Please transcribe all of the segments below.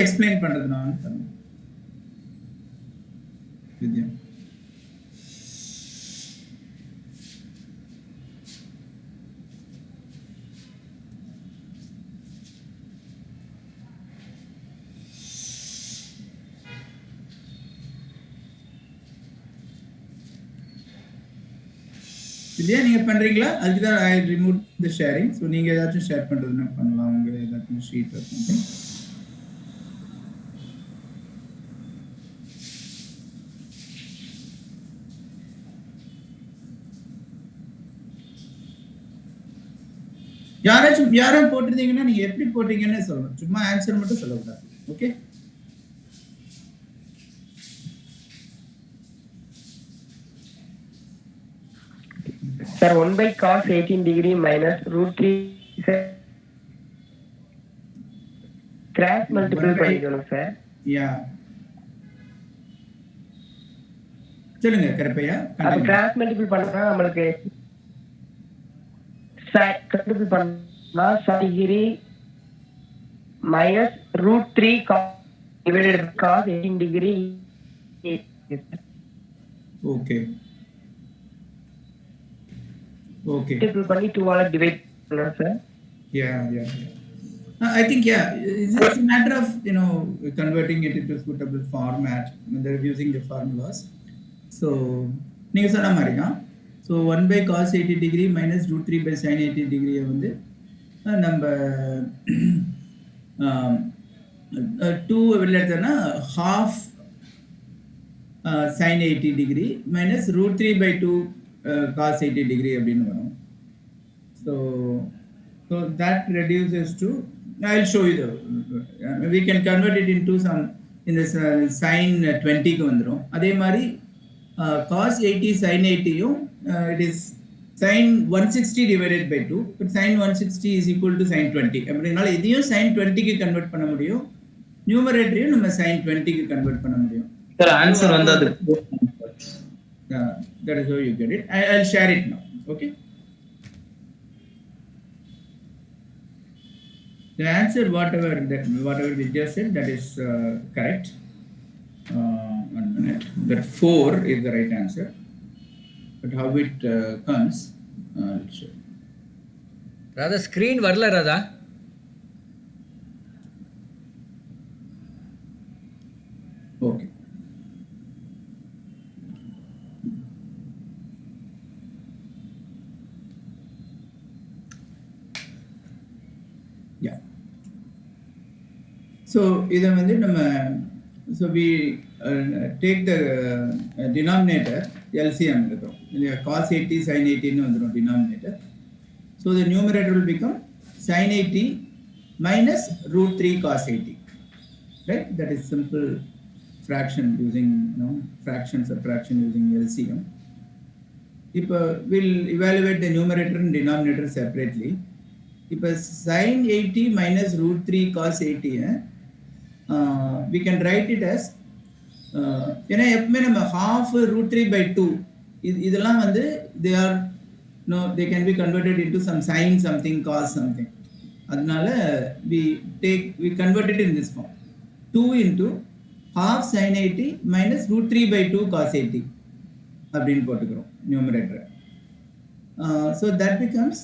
explain பண்றது நான் வித்யா. இல்லையா நீங்க பண்றீங்களா? அதுக்கு தான் ஐ ரிமூவ் தி ஷேரிங். ஸோ நீங்க ஏதாச்சும் ஷேர் பண்றதுன்னா பண்ணலாம். உங்க ஏதாச்சும் ஷீட் இருக்கும். யாரும் போட்டிருந்தீங்கன்னா நீங்க எப்படி போட்டீங்கன்னு சொல்லணும். சும்மா ஆன்சர் மட்டும் சொல்லக்கூடாது. Okay. Sir, 1 by cos 18 degree minus root 3. Cross multiple பண்ணிக்கணும் சார். யா. சொல்லுங்க கருப்பையா. அப்ப கிராஸ் மல்டிபிள் பண்ணா நமக்கு மல்டிபிள் பண்ணா sin degree minus root 3 divided by cos 18 degree. Okay. Okay. Multiple பண்ணி 2 ஆல டிவைட் பண்ணலாம் sir. Yeah. I think it's a matter of converting it into suitable format when they're using the formulas. So நீங்க சொன்ன மாதிரி தான். So 1 by cos 80 degree minus root 3 by sin 80 degree வந்து நம்ம 2 வெளில எடுத்தோம்னா half sin 80 degree minus root 3 by 2 cos 80 degree அப்படின்னு வரும். So that reduces to, I'll show you we can convert it into some in this sin 20 க்கு வந்துரும். அதே மாதிரி cos 80 sin 80 it is sin 160 divided by 2, but sin 160 is equal to sin 20. அப்படினால இதையும் sin 20 க்கு convert பண்ண முடியும், நியூமரேட்டரையும் நம்ம sin 20 க்கு கன்வர்ட் பண்ண முடியும். சார் ஆன்சர் வந்து அது that is how you get it. I'll share it now. Okay. The answer, whatever we just said, that is correct. 1 minute. That 4 is the right answer. But how it comes, I'll show. Radha, screen varla Radha. Okay. Yeah. So இதை வந்து நம்ம so we take the denominator LCM இருக்கும். cos 80 sin 80 ன்னு வந்துரும் denominator. So the numerator will become sin 80 minus root 3 cos 80. Right? That is simple fraction using fraction subtraction using LCM. இப்போ we'll evaluate the numerator and denominator separately. இப்போ sin 80 minus root 3 cos 80 we can write it as ஏன்னா எப்பவுமே நம்ம half root 3 by 2 இதெல்லாம் வந்து they can be converted into some sin something cos something. அதனால we convert it in this form. 2 into half sin 80 minus root 3 by 2 cos 80 அப்படின்னு போட்டுக்கிறோம் numerator. So that becomes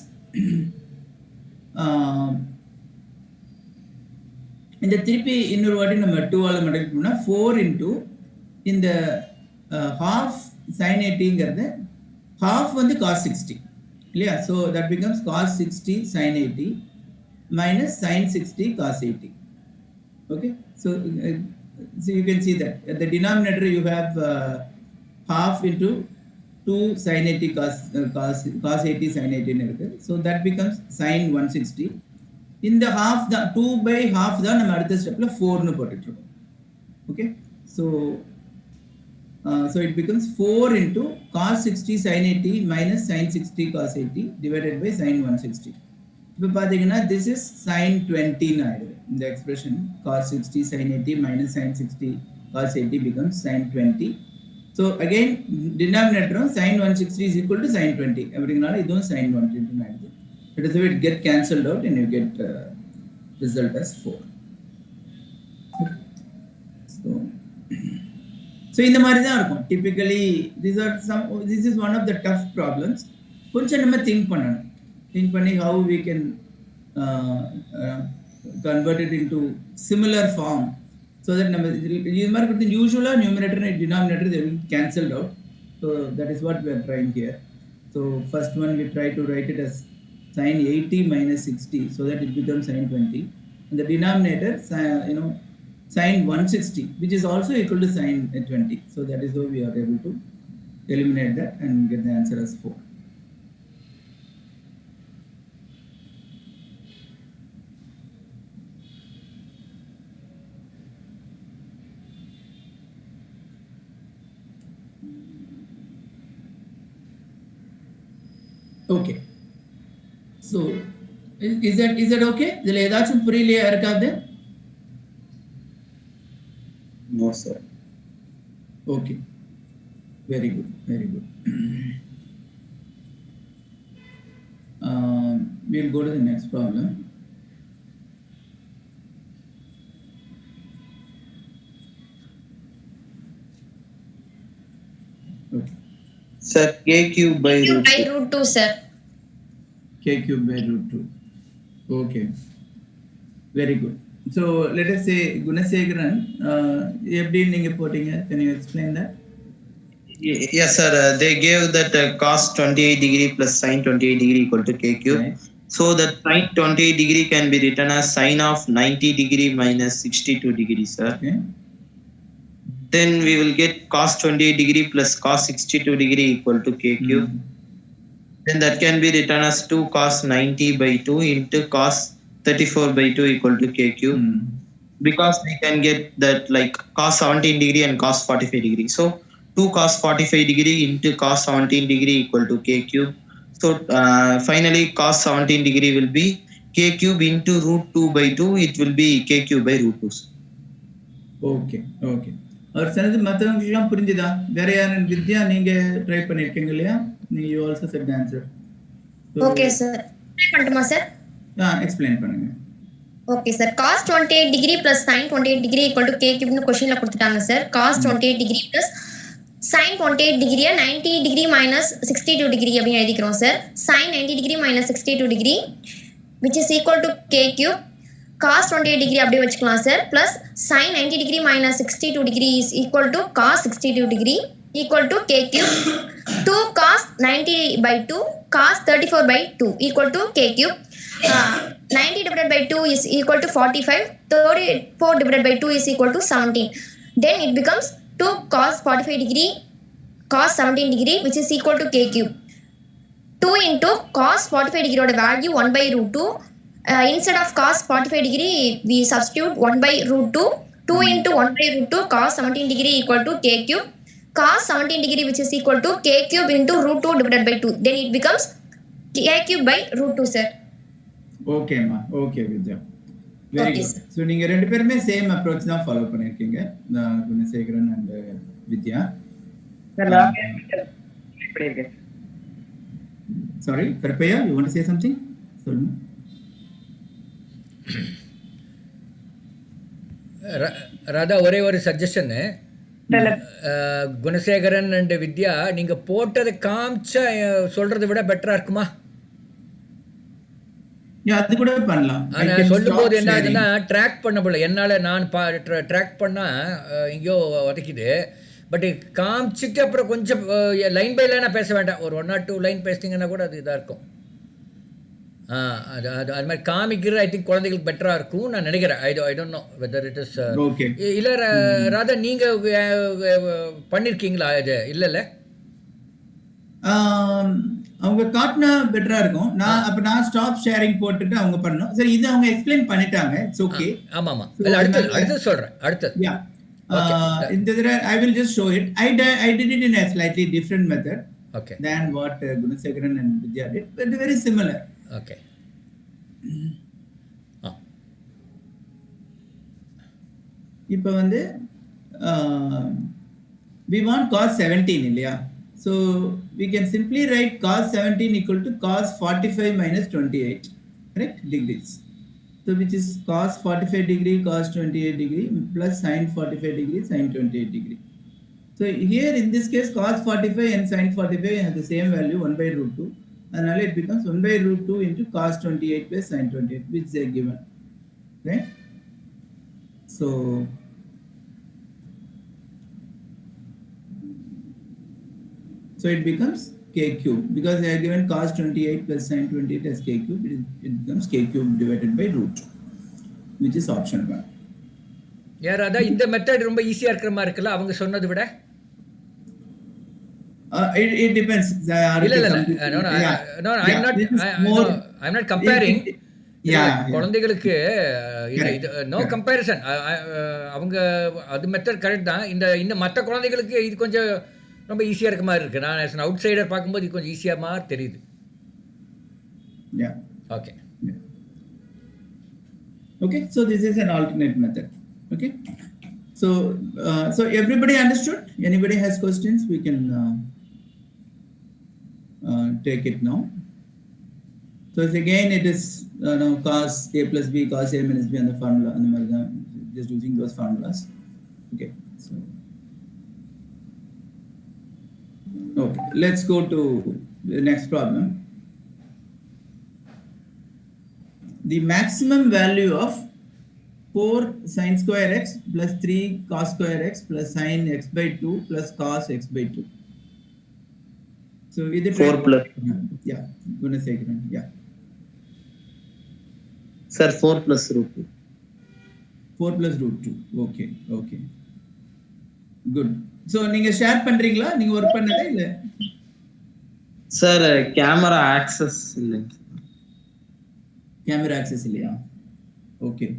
இந்த திருப்பி இன்னொரு வாட்டி நம்ம 2 ஆல மல்டிப்ளை பண்ணா 4 into இந்த half sin 80ங்கிறது half வந்து cos 60 இல்லையா. So that becomes cos 60 sin 80 minus sin 60 cos 80. Okay, so you can see that at the denominator you have half into 2 sin 80 cos 80 sin 80 இருக்கு. So that becomes sin 160. இந்த half தான் 2 by half தான் நம்ம அடுத்த ஸ்டெப்ல 4 னு போட்டுட்டு இருக்கோம். Okay, so it becomes 4 into cos 60 sin 80 minus sin 60 cos 80 divided by sin 160. இப்போ பாத்தீங்கன்னா this is sin 20 னு ஆயிடுது. இந்த expression cos 60 sin 80 minus sin 60 cos 80 becomes sin 20. So again denominator sin 160 is equal to sin 20. அப்படிங்கனால இதுவும் sin 120 ஆயிடுது. That is how it get cancelled out and you get result as 4. Okay. So இந்த மாதிரி தான் இருக்கும் typically. This is one of the tough problems. கொஞ்சம் நம்ம think பண்ணி how we can uh, uh, convert it into similar form, so that நம்ம இது மாதிரி கொடுத்து யூஸ்வலாக numerator and denominator they will cancelled out. So that is what we are trying here. So first one we try to write it as sin 80 minus 60, so that it becomes sin 20. And the denominator, sin 160, which is also equal to sin 20. So that is how we are able to eliminate that and get the answer as 4. Okay. So is that okay? இதில் ஏதாச்சும் புரியலையா இருக்காது? No, sir. Okay. Very good. We'll go to the next problem. Okay. Sir, k cube by root 2. root 2, sir. K cube by root 2. Okay. Very good. So let us say Gunasekharan, எப்படி நீங்க போட்டீங்க? Can you explain that? Yes, sir. They gave that cos 28 degree plus sin 28 degree equal to k cube. Right. So that sin 28 degree can be written as sin of 90 degree minus 62 degree, sir. Okay. Then we will get cos 28 degree plus cos 62 degree equal to k cube. Then that can be written as 2 cos 90 by 2 into cos 34 by 2 equal to k cube. Because we can get that like cos 17 degree and cos 45 degree. So 2 cos 45 degree into cos 17 degree equal to k cube. So finally cos 17 degree will be k cube into root 2 by 2. It will be k cube by root 2. Okay. அவர் சொன்னது மற்றவங்களுக்குலாம் புரிஞ்சுதா? வேற யாரும் வித்யா நீங்க try பண்ணிருக்கீங்க இல்லையா? நீங்க you also said the answer. Okay, sir. பண்ணட்டுமா sir? Explain பண்ணுங்க. Okay, sir. Cos 28 degree plus sin 28 degree equal to k cube னு क्वेश्चன்ல கொடுத்துட்டாங்க sir. Cos 28 degree plus sin 28 degree 90 degree minus 62 degree அப்படி எழுதிக்கிறோம் sir. Sin 90 degree minus 62 degree which is equal to k cube. Cos 28 degree அப்படியே வச்சுக்கலாம் sir. Plus sin 90 degree minus 62 degree is equal to cos 62 degree equal to k cube. 2 cos 90 by 2 cos 34 by 2 equal to k cube. 90 divided by 2 is equal to 45. 34 divided by 2 is equal to 17. Then it becomes 2 cos 45 degree cos 17 degree which is equal to k cube. 2 into cos 45 degree oda value 1 by root 2. Instead of cos 45 degree we substitute 1 by root 2. 2 into 1 by root 2 cos 17 degree equal to k cube. Cos 17 degree which is equal to k cube into root 2 divided by 2. Then it becomes k cube by root 2, sir. Okay ma. Okay Vidya. Very Okay, good. sir. So நீங்க ரெண்டு பேருமே same approach தான் follow பண்ணிருக்கீங்க. Gunasekaran and Vidya. Sir நான் பண்ணிருக்கேன். Sorry, Karpaya, you want to say something? சொல்லுங்க. ராதா ஒரே ஒரு சஜஷன்னு, குணசேகரன் அண்ட் வித்யா நீங்க போட்டதை காமிச்ச சொல்றதை விட பெட்டரா இருக்குமா? அது கூட பண்ணலாம். நான் சொல்லும் போது என்ன ஆகுதுன்னா ட்ராக் பண்ண போல என்னால் நான் ட்ராக் பண்ணால் எங்கேயோ உதைக்குது. பட் காமிச்சிட்டு அப்புறம் கொஞ்சம் லைன் பை லைனாக பேச வேண்டாம், ஒரு 1 or 2 லைன் பேசிங்கன்னா கூட அது இதாக இருக்கும். அது மாதிரி காமிக்கிறது ஐ திங்க் குழந்தைகளுக்கு பெட்டராக இருக்கும் நான் நினைக்கிறேன். I don't know whether it is இல்லை ராதா நீங்கள் பண்ணியிருக்கீங்களா? இது இல்லைல்ல, அவங்க காட்டினா பெட்டரா இருக்கும். நான் ஸ்டாப் ஷேரிங் போட்டுட்டு அவங்க பண்ணணும். சரி, இது அவங்க எக்ஸ்பிளைன் பண்ணிட்டாங்க. It's okay. ஆமா ஆமா, அடுத்து சொல்றேன். அடுத்து யா இந்த தடவை I will just show it. I did it in a slightly different method than what Gunasekharan and Vidya did, but very similar. Okay. இப்போ வந்து we want cos 17 இல்லையா? So we can simply write cos 17 equal to cos 45 minus 28, correct, degrees. So which is cos 45 degree cos 28 degree plus sin 45 degree sin 28 degree. So here in this case, cos 45 and sin 45 have the same value 1 by root 2. And now it becomes 1 by root 2 into cos 28 plus sin 28, which they are given. Right? So it becomes k cube because they are given cos 28 plus sin 28 as k cube. It becomes k cube divided by root, which is option 1. யார் அதான் இந்த method ரொம்ப ஈஸியா இருக்கிற மாதிரி இருக்குல்ல அவங்க சொன்னதை விட? It depends. இல்ல no, I'm not comparing. குழந்தைகளுக்கு இது நோ கம்பேரிசன். அவங்க அது மெத்தட் கரெக்ட் தான். இந்த மற்ற குழந்தைகளுக்கு இது கொஞ்சம் ரொம்ப ஈஸியா இருக்க மாதிரி இருக்கு. நான் as an outsider பார்க்கும்போது இது கொஞ்சம் ஈஸியா மாதிரி தெரியுது. Okay. Okay, so this is an alternate method. Okay, so everybody understood? Anybody has questions? We can take it now. So again, it is now cos a plus b, cos a minus b on the formula, just using those formulas. Okay, so okay, let's go to the next problem. The maximum value of 4 sin square x plus 3 cos square x plus sin x by 2 plus cos x by 2. So either 4 plus. Yeah, gonna say yeah. Sir, 4 plus root 2. 4 plus root 2. Okay. Good. So நீங்க share பண்றீங்களா? நீங்க work பண்ணதே இல்ல? Sir, camera access இல்லைங்க. Camera access இல்லையா? Okay.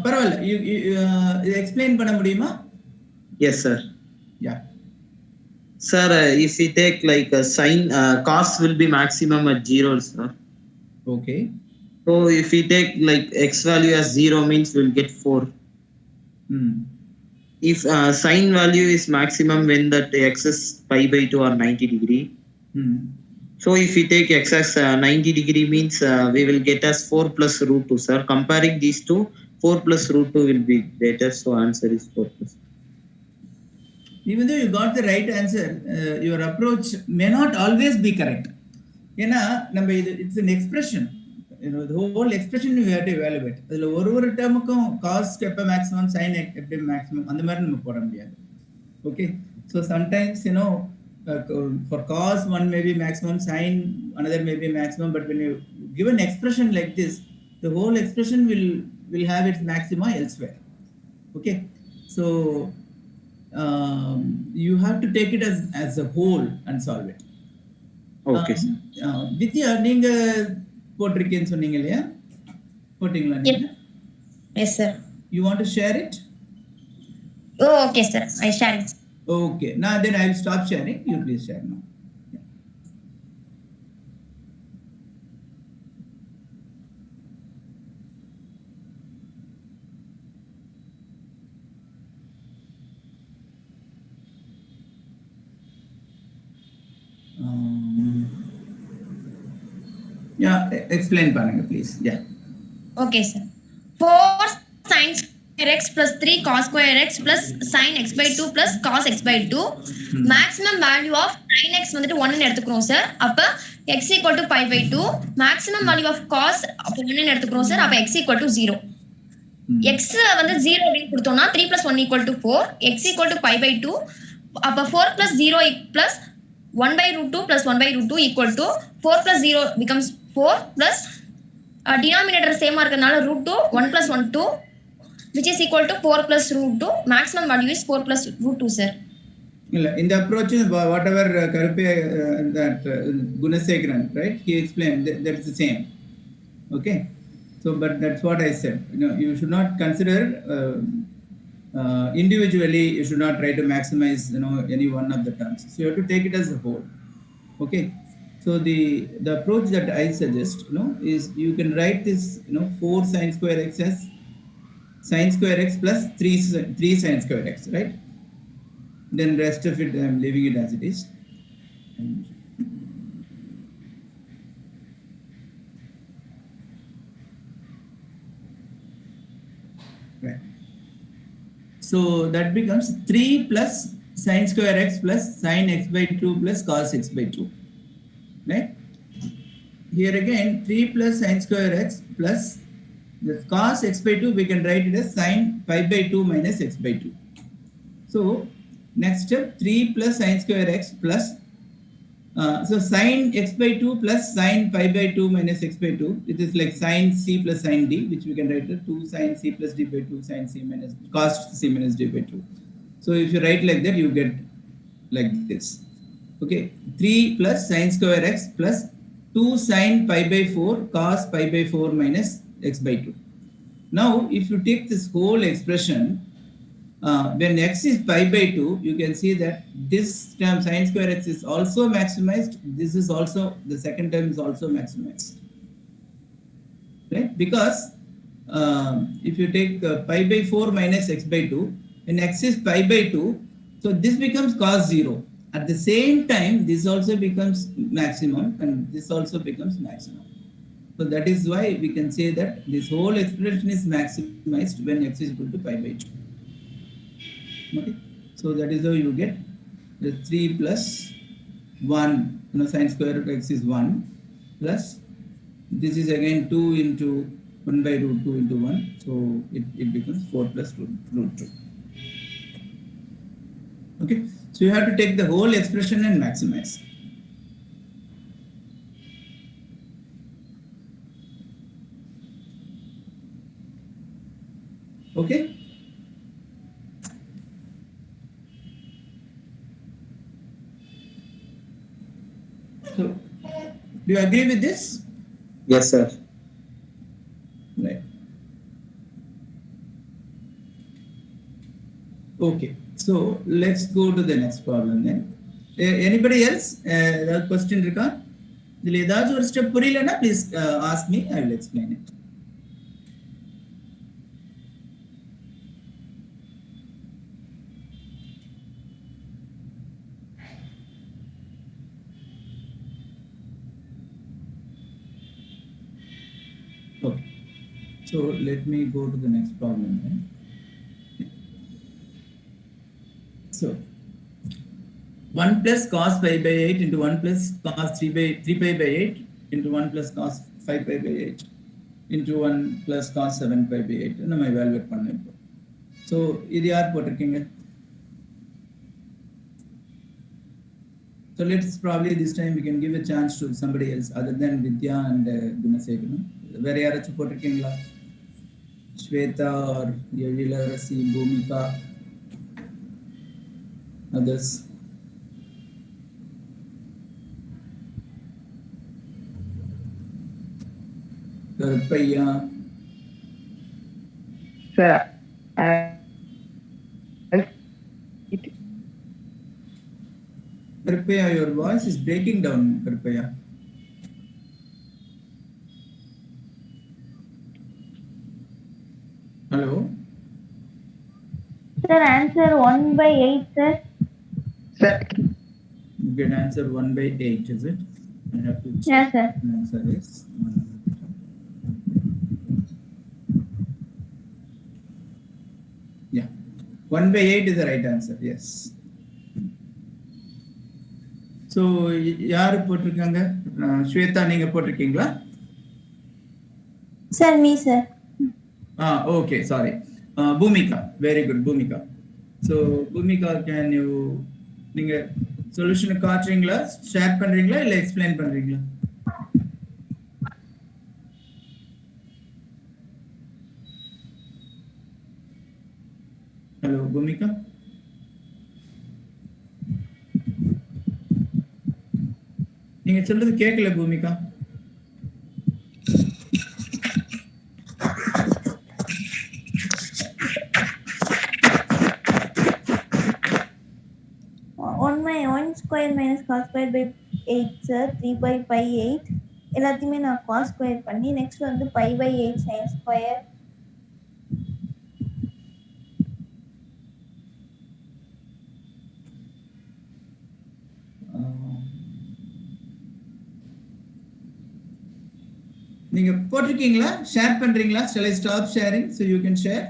பரவாயில்ல. இது explain பண்ண முடியுமா? Yes, sir. Yeah. Sir, if we take like a sin, cos will be maximum at 0, sir. Okay. So if we take like x value as 0 means we'll get 4. If sin value is maximum when that x is pi by 2 or 90 degree. So if we take x as 90 degree means we will get as 4 plus root 2, sir. Comparing these two, 4 plus root 2 will be greater. So answer is 4 plus. Even though you got the right answer, your approach may not always be correct. It's an expression. The whole expression you have to evaluate. ஒரு டேர்முக்கும் cos எப்ப maximum, sin எப்ப maximum அந்த மாதிரி நம்ம போட முடியாது. Okay, so sometimes for cos one may be maximum, sin another may be maximum, but when you give an expression like this, the whole expression will have its maxima elsewhere. Okay, so you have to take it as a whole and solve it. Okay. Vidya, நீங்க போட்டிருக்கேன்னு சொன்னீங்க இல்லையா? போட்டீங்களா நீங்க? Yes, sir. You want to share it? Oh, okay, sir. I share it. Okay. Now then I will stop sharing. You please share now. Explain பண்ணுங்க please. Yeah. Okay, sir. 4 sin square x plus 3 cos square x plus sin x by 2 plus cos x by 2. Maximum value of sin x வந்துட்டு 1 ன்னு எடுத்துக்கிறோம் sir. அப்ப x equal to pi by 2. Maximum value of cos 1 ன்னு எடுத்துக்கிறோம் sir. அப்ப x equal to 0. x வந்து 0 அப்படின்னு கொடுத்தோம்னா 3 plus 1 equal to 4. x equal to pi by 2. அப்ப 4 plus 0 plus 1 by root 2 plus 1 by root 2 equal to 4 plus 0 becomes 4 plus denominator same இருக்கனால root 2 1 plus 1 2 which is equal to 4 plus root 2. Maximum value is 4 plus root 2, sir. In the approach, whatever Karupe that Gunasekharan, right? He explained that is the same. Okay, so but that's what I said. You should not consider individually. You should not try to maximize any one of the terms. So you have to take it as a whole. Okay. So the approach that I suggest, is you can write this, 4 sin square x as sin square x plus 3 sin square x, right? Then rest of it, I'm leaving it as it is. Right. So that becomes 3 plus sin square x plus sin x by 2 plus cos x by 2. Right? Here again 3 plus sin square x plus the cos x by 2, we can write it as sin pi by 2 minus x by 2. So next step 3 plus sin square x plus so sin x by 2 plus sin pi by 2 minus x by 2. It is like sin c plus sin d, which we can write as 2 sin c plus d by 2 sin c minus cos c minus d by 2. So if you write like that, you get like this. Okay, 3 plus sin square x plus 2 sin pi by 4 cos pi by 4 minus x by 2. Now, if you take this whole expression, when x is pi by 2, you can see that this term sin square x is also maximized. This is also, the second term is also maximized. Right? Because if you take pi by 4 minus x by 2, when x is pi by 2, so this becomes cos 0. At the same time, this also becomes maximum and this also becomes maximum. So that is why we can say that this whole expression is maximized when x is equal to pi by 2. Okay, so that is how you get the 3 plus 1, sin square root x is 1 plus this is again 2 into 1 by root 2 into 1, so it becomes 4 plus root 2. Okay, so you have to take the whole expression and maximize. Okay. So, do you agree with this? Yes, sir. Right. Okay. So let's go to the next problem then. Anybody else? That question, Rika? Idhil edavadhu or step puriyalana, please ask me. I will explain it. Okay. So let me go to the next problem then. So 1 plus cos pi by 8 into 1 plus cos 3 pi by 8 into 1 plus cos 5 pi by 8 into 1 plus cos 7 pi by 8. நம்ம evaluate பண்ணிருக்கோம். So இது யார் போட்டிருக்கீங்க? So let's probably this time we can give a chance to somebody else other than Vidya and Gunasekhan. வேற யாராச்சும் போட்டிருக்கீங்களா? Shweta or Yavilarasi, Bhumika, others. Karpaya. Sir, Karpaya, your voice is breaking down, Karpaya. Hello? Sir, answer 1 by 8, sir. sir, You can answer 1 by 8, is it? I have to check. Yes, sir. Answer is 1. Yeah. 1 by 8 is the right answer, yes. So, யாரு போட்டிருக்காங்க? ஸ்வேதா நீங்க போட்டிருக்கீங்களா? Sir, me, sir. Okay, sorry. Bhumika, very good, Bhumika. So, Bhumika, can you நீங்க சொல்யூஷனை காட்டுறீங்களா, share பண்றீங்களா இல்ல explain பண்றீங்களா? Hello Bhumika? நீங்க சொல்றது கேட்கல Bhumika. One square minus cos square by 8, sir. 3 by pi 8. எல்லாத்தையுமே நான் cos square பண்ணி next வந்து pi by 8 sin square. நீங்க போட்டிருக்கீங்களா, ஷேர் பண்றீங்களா? Shall I stop sharing so you can share?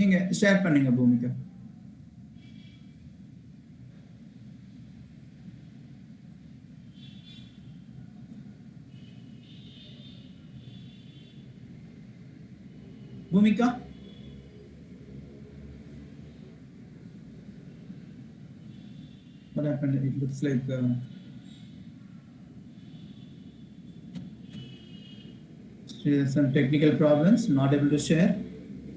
நீங்க ஷேர் பண்ணுங்க Bhumika. Bhumika, what happened? It looks like some technical problems, not able to share.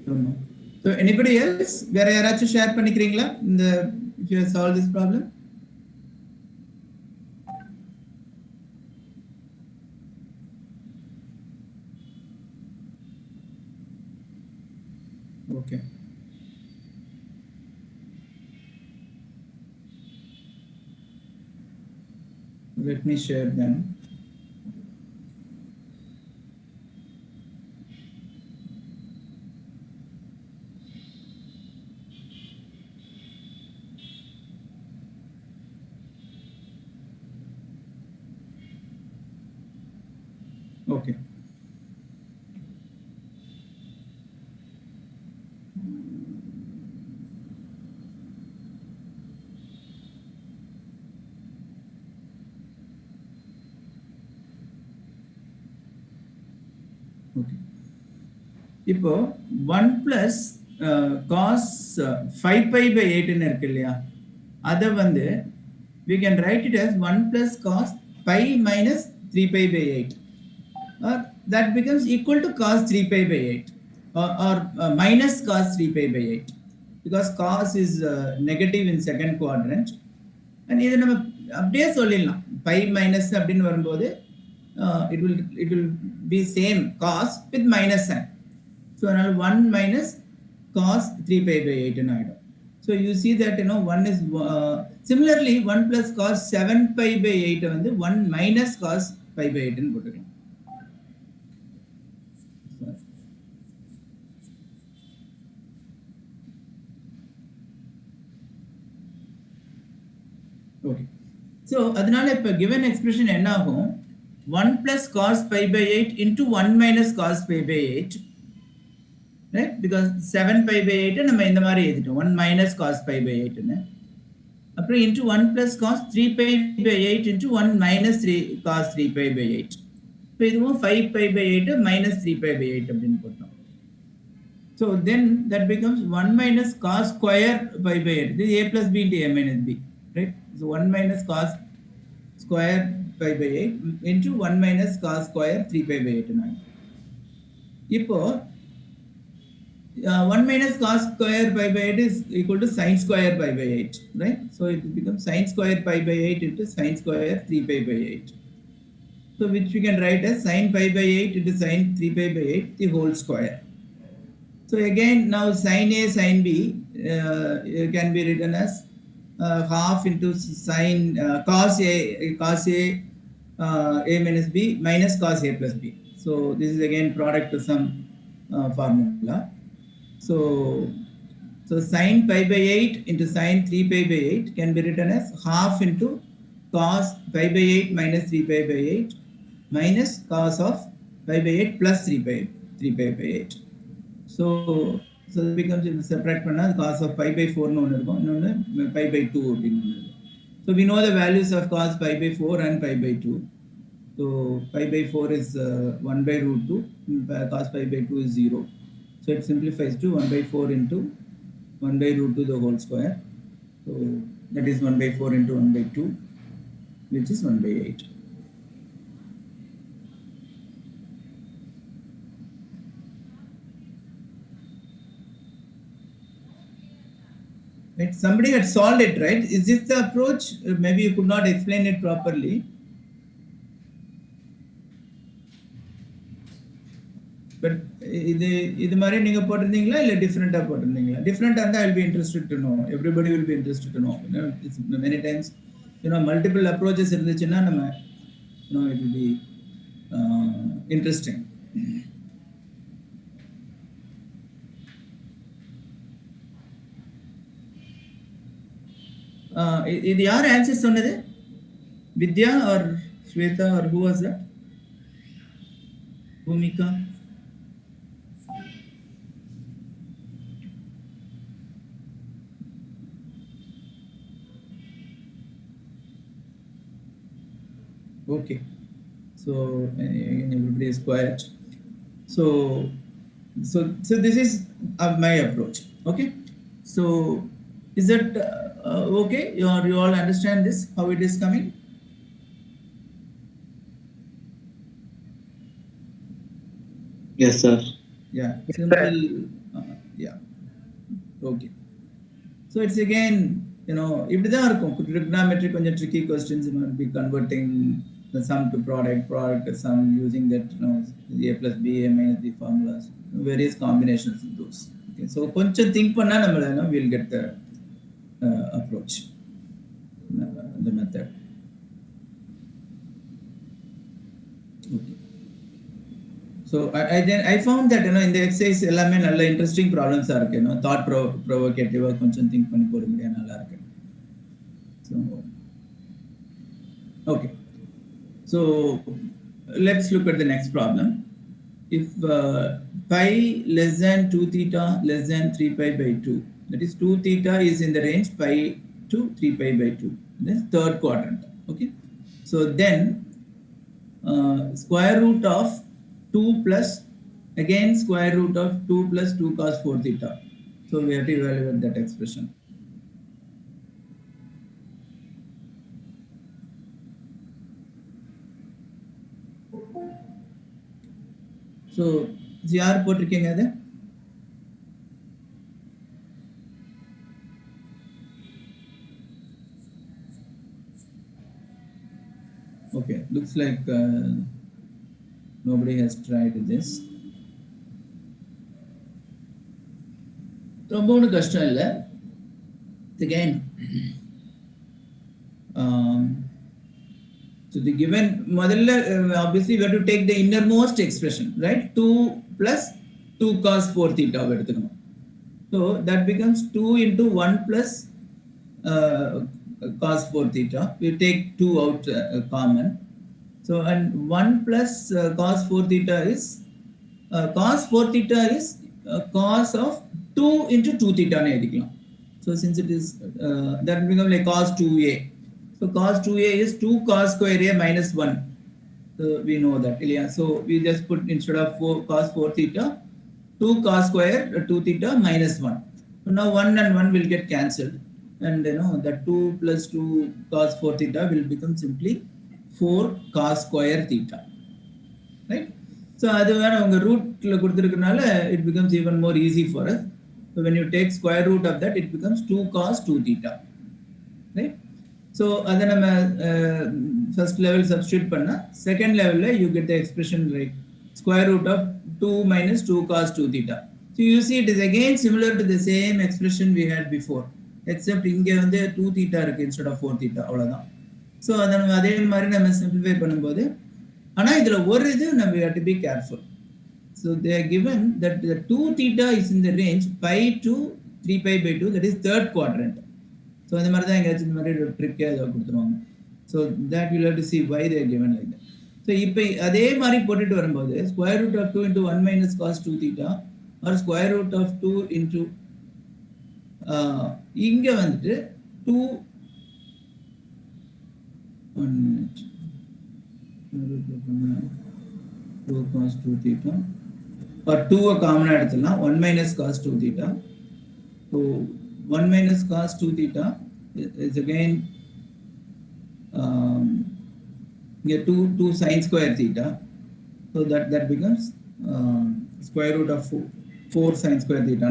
Don't know. So anybody else? வேற யாராச்சும் share பண்ணிக்கிறீங்களா இந்த if you have solved this problem? Okay. Let me share them. Okay. Okay. இப்போ 1 plus cos 5 pi by 8 ன்னு இருக்கு இல்லையா, அதை வந்து we can write it as 1 plus cos pi minus 3 pi by 8, or that becomes equal to cos 3 pi by 8, or minus cos 3 pi by 8, because cos is negative in second quadrant. And இதை நம்ம அப்படியே சொல்லிடலாம், pi minus அப்படின்னு வரும்போது it will be same cos with minus sign. So 1 minus cos 3 pi by 8 ன்னு ஆயிடும். So you see that 1 is similarly 1 plus cos 7 pi by 8 வந்து 1 minus cos pi by 8 ன்னு போட்டுக்கலாம். Okay. So அதனால இப்ப given expression என்ன ஆகும், 1 plus cos pi by 8 into 1 minus cos pi by 8, right? Because 7 pi by 8 நம்ம இந்த மாதிரி எழுதிட்டோம், 1 minus cos pi by 8 ன்னு. அப்புறம் into 1 plus cos 3 pi by 8 into 1 minus 3 cos 3 pi by 8. இப்போ இதுவும் 5 pi by 8 minus 3 pi by 8 அப்படின்னு போட்டோம். So then that becomes 1 minus cos square pi by 8. This is a plus b into a minus b, right? So 1 minus cos square pi by 8 into 1 minus cos square 3 pi by 8 ன்னு. இப்போ 1 minus cos square pi by 8 is equal to sin square pi by 8, right? So it becomes sin square pi by 8 into sin square 3 pi by 8. So which we can write as sin pi by 8 into sin 3 pi by 8 the whole square. So again now sin A sin B can be written as half into sin cos A A minus B minus cos A plus B. So this is again product to some formula. So sin pi by 8 into sin 3 pi by 8 can be written as half into cos pi by 8 minus 3 pi by 8 minus cos of pi by 8 plus 3 pi by 8. So it becomes separate panna cos of pi by 4 னு ஒன்று இருக்கும், இன்னொன்று pi by 2 அப்படின்னு ஒன்று இருக்கும். So we know the values of cos pi by 4 and pi by 2. So pi by 4 is 1 by root 2, cos pi by 2 is 0. So it simplifies to 1 by 4 into 1 by root 2 the whole square. So that is 1 by 4 into 1 by 2, which is 1 by 8. Right? Somebody had solved it, right? Is this the approach? Maybe you could not explain it properly. But இது மாதிரி நீங்க போட்டிருந்தீங்களா இல்ல டிஃபரெண்டா போட்டிருந்தீங்களா? டிஃபரெண்டா இருந்தா I'll be interested to know. Everybody will be interested to know. Many times multiple approaches இருந்துச்சுன்னா நம்ம it will be interesting. இது யார் answer சொன்னது? வித்யா or Shweta or who was that? Bhumika. Okay. So everybody is quiet. So so this is my approach. Okay. So is that okay? You all understand this? How it is coming? Yes, sir. Yeah. Yes, Simple. sir. Yeah. Okay. So it's again, இப்படிதான் இருக்கும் trigonometry கொஞ்சம் tricky questions, be converting the sum to product to sum using that, a plus b, a minus b formulas, various combinations of those. Okay, so கொஞ்சம் think பண்ணா நம்ம we'll get the approach, the method. Okay. So I found that in the exercise எல்லாமே நல்ல interesting problems ஆ இருக்கு, thought provocative கொஞ்சம் think பண்ணி போட முடியா நல்லா இருக்கு. So okay, so let's look at the next problem. If pi less than 2 theta less than 3 pi by 2, that is 2 theta is in the range pi to 3 pi by 2, this third quadrant. Okay, so then square root of 2 plus again square root of 2 plus 2 cos 4 theta. So we have to evaluate that expression. So யார் போட்டிருக்கீங்க அது? Okay, looks like nobody has tried this. ரொம்ப ஒன்றும் கஷ்டம் இல்லை. Again, so the given முதல்ல obviously we have to take the innermost expression, right? 2 plus 2 cos 4 theta எடுத்துக்கணும். So that becomes 2 into 1 plus cos 4 theta. We take 2 out common. So and 1 plus cos 4 theta is cos 4 theta is cos of 2 into 2 theta ne edikalam. So since it is that becomes like cos 2a. So cos 2a is 2 cos square a minus 1. So we know that. Yeah. So we just put instead of 4 cos 4 theta, 2 cos square 2 theta minus 1. So now 1 and 1 will get cancelled. And that 2 plus 2 cos 4 theta will become simply 4 cos square theta. Right? So அது வேற உங்க ரூட்ல கொடுத்திருக்கனால it becomes even more easy for us. So when you take square root of that, it becomes 2 cos 2 theta. Right? So அதை நம்ம first level substitute பண்ணா second level you get the expression like square root of 2 minus 2 cos 2 theta. So you see it is again similar to the same expression we had before, except இங்க வந்து 2 theta இருக்கு instead of 4 theta, அவ்வளவுதான். So அதை நம்ம அதே மாதிரி நம்ம simplify பண்ணும்போது, ஆனா இதுல ஒரு இது நம்ம we have to be careful. So they are given that the 2 theta is in the range pi to 3 pi by 2, that is third quadrant. So இந்த மாதிரி தான் எங்கேயாச்சும் இந்த மாதிரி ஒரு ட்ரிக்கே அதை கொடுத்துருவாங்க. So that you have to see why they are given like that. So இப்போ அதே மாதிரி போட்டுட்டு வரும்போது square root of 2 into 1 minus cos 2 theta or square root of 2 into இங்க வந்துட்டு 2 1 minute 2 cos 2 theta or 2 காமனா எடுத்துலாம் 1 minus cos 2 theta. So 1 minus cos 2 theta is again here 2 sin square theta. So that becomes square root of 4 sin square theta.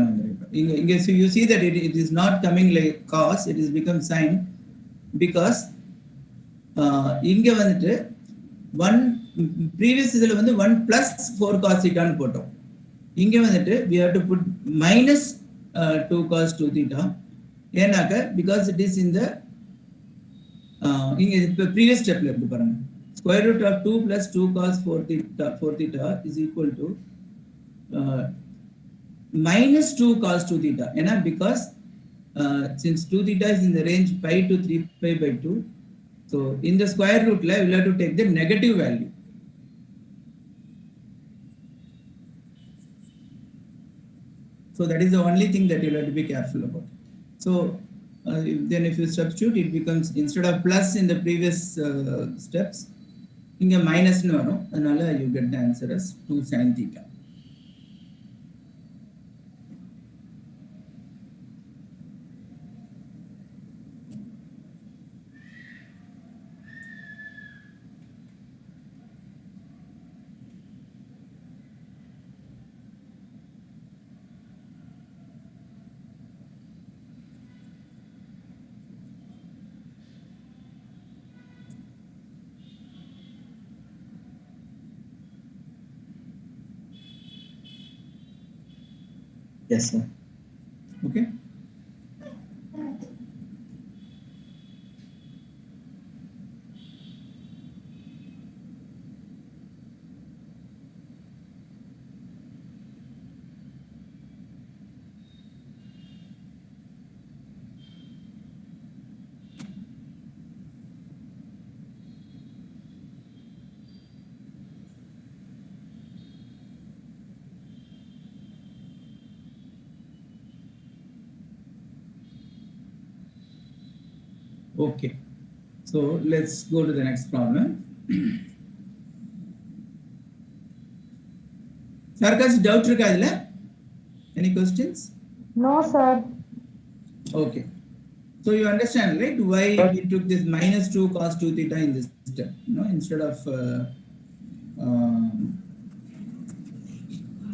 So you see that it is not coming like cos, it is become sin because இங்க வந்துட்டு 1 previous இதுல வந்து 1 plus 4 cos theta னு போட்டோம். இங்க வந்துட்டு we have to put minus 2 cos 2 theta ஏனாக்க because it is in the இங்க previous stepல இருக்கு பாருங்க, square root of 2 plus 2 cos 4 theta is equal to minus 2 cos 2 theta ஏனா because since 2 theta is in the range pi to 3 pi by 2, so in the square root we will have to take the negative value. So that is the only thing that you have to be careful about. So then if you substitute, it becomes instead of plus in the previous steps, இங்கே மைனஸ்னு வரும், அதனால you get the answer as 2 sin theta. Yes, sir. Okay. Okay, so let's go to the next problem. Sarkas, doubt irukka idhula? Any questions? No, sir. Okay, so you understand, right, why we took this minus 2 cos 2 theta in this step, instead of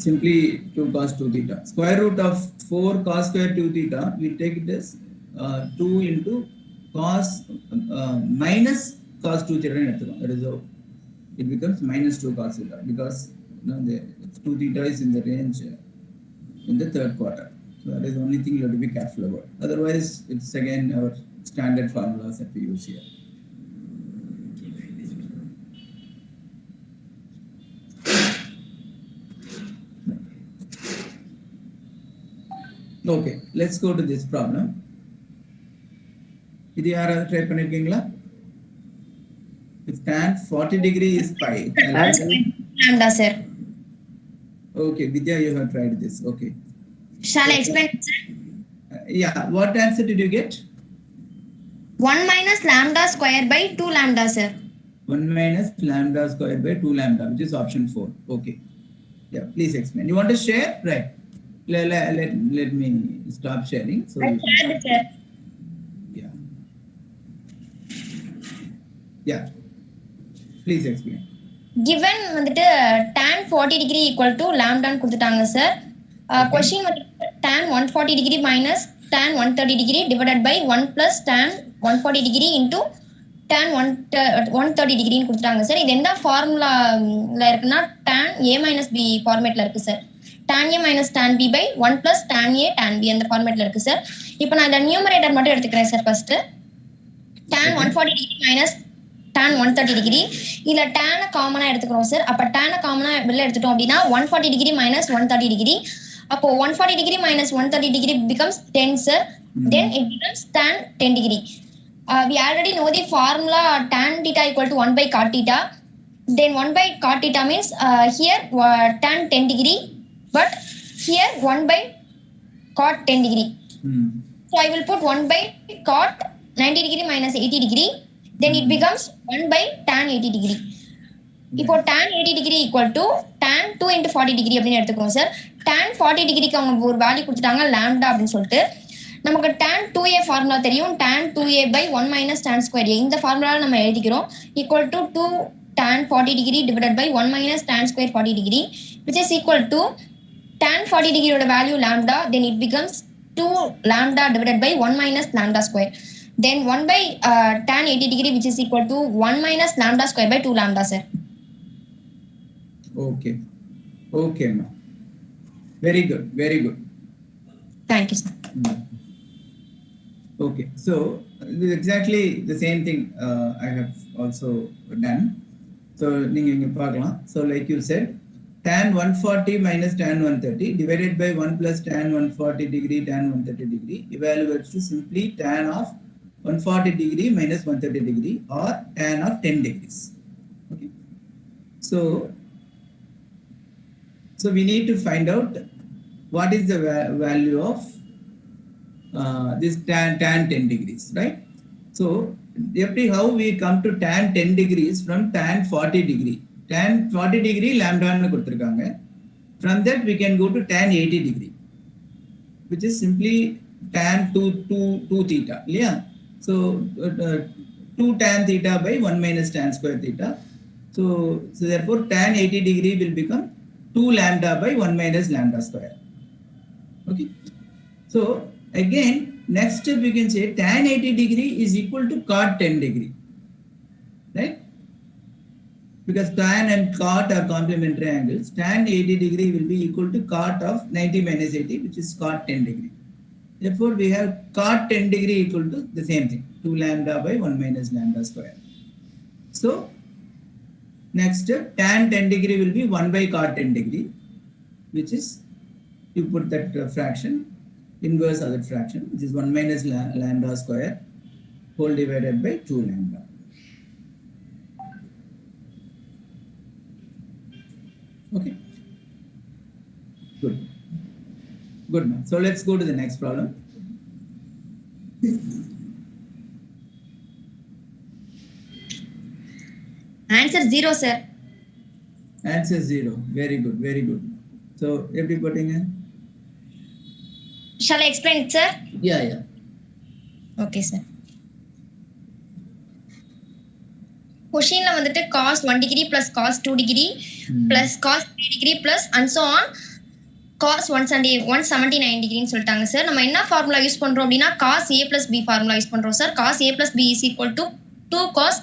simply 2 cos 2 theta. Square root of 4 cos square 2 theta, we take it as 2 into cos minus cos 2 theta. That is how it becomes minus 2 cos theta, because the 2 theta is in the range in the third quarter. So that is the only thing you have to be careful about. Otherwise, it's again our standard formulas that we use here. Okay, let's go to this problem. இது யாராவது try பண்ணிருக்கீங்களா? If tan 40 degree is pi. Lambda, sir. Okay, Vidya, you have tried this. Okay. Shall I explain, sir? Yeah, what answer did you get? 1 minus lambda square by 2 lambda, sir. 1 minus lambda square by 2 lambda, which is option 4. Okay. Yeah, please explain. You want to share? Right. Let me stop sharing. So I shared, sir. Yeah. Yeah. Please explain. Given வந்துட்டு tan 40 degree equal to lambda ன்னு கொடுத்துட்டாங்க sir. Question வந்து tan 140 degree minus tan 130 degree divided by 1 plus tan 140 degree into tan 130 degree ன்னு கொடுத்துட்டாங்க sir. இது எந்த ஃபார்முலால இருக்குன்னா tan a minus b ஃபார்மேட்ல இருக்கு sir. tan a minus tan b by 1 plus tan a tan b அந்த ஃபார்மேட்ல இருக்கு sir. இப்போ நான் இந்த நியூமரேட்டர் மட்டும் எடுத்துக்கிறேன் sir. First tan 140 degree minus tan 130 degree, இல்ல tan காமனா எடுத்துக்கிறோம் சார். அப்ப tan காமனா வெளில எடுத்துட்டோம் அப்படின்னா 140 degree minus 130 degree. அப்போ 140 degree minus 130 degree becomes 10, sir. Then it becomes tan 10 degree. We already know the formula tan theta equal to 1 by cot theta. Then 1 by cot theta means here tan 10 degree, but here 1 by cot 10 degree. So I will put 1 by cot 90 degree minus 80 degree. Then it becomes 1 by tan 80 degree. இப்போ tan 80 degree equal to tan 2 into 40 degree அப்படின்னு எடுத்துக்கோங்க sir. tan 40 டிகிரிக்கு அவங்க ஒரு value கொடுத்துட்டாங்க lambda அப்படின்னு சொல்லிட்டு. நமக்கு tan 2a ஃபார்முலா தெரியும். tan 2a by 1 minus tan square a. இந்த ஃபார்முலாவை நம்ம எழுதிக்கிறோம். equal to 2 tan 40 degree divided by 1 minus tan square 40 degree, which is equal to tan 40 degree ஓட value lambda. Then it becomes 2 lambda divided by 1 minus lambda square. Then 1 by tan 80 degree, which is equal to 1 minus lambda square by 2 lambda, sir. Okay. Okay, ma. Very good. Very good. Thank you, sir. Okay. So, this is exactly the same thing I have also done. So, so like you said, tan 140 minus tan 130 divided by 1 plus tan 140 degree tan 130 degree evaluates to simply tan of 140 degree minus 130 degree or tan of 10 degrees. Okay. So we need to find out what is the value of this tan 10 degrees, right? So how we come to tan 10 degrees from tan 40 degree. Tan 40 degree lambda anu கொடுத்திருக்காங்க. From that we can go to tan 80 degree, which is simply tan 2 theta. Yeah. So 2 tan theta by 1 minus tan square theta. So therefore tan 80 degree will become 2 lambda by 1 minus lambda square. Okay. So again, next step we can say tan 80 degree is equal to cot 10 degree, right? Because tan and cot are complementary angles. Tan 80 degree will be equal to cot of 90 minus 80, which is cot 10 degree. Therefore, we have cot 10 degree equal to the same thing, 2 lambda by 1 minus lambda square. So next step, tan 10 degree will be 1 by cot 10 degree, which is, you put that fraction, inverse of that fraction, which is 1 minus lambda square whole divided by 2 lambda. Okay. Good. Good, man. So let's go to the next problem. Answer 0, sir. Answer 0. Very good. Very good. So எப்படி போட்டீங்க? Shall I explain it, sir? Yeah. Okay, sir. Questionல வந்துட்டு cos 1 degree plus cos 2 degree plus cos 3 degree plus and so on cos 179 degree சொல்லிட்டாங்க sir. நம்ம என்ன formula use பண்றோம் அப்படின்னா cos a plus b formula use பண்றோம் sir. cos a plus b is equal to 2 cos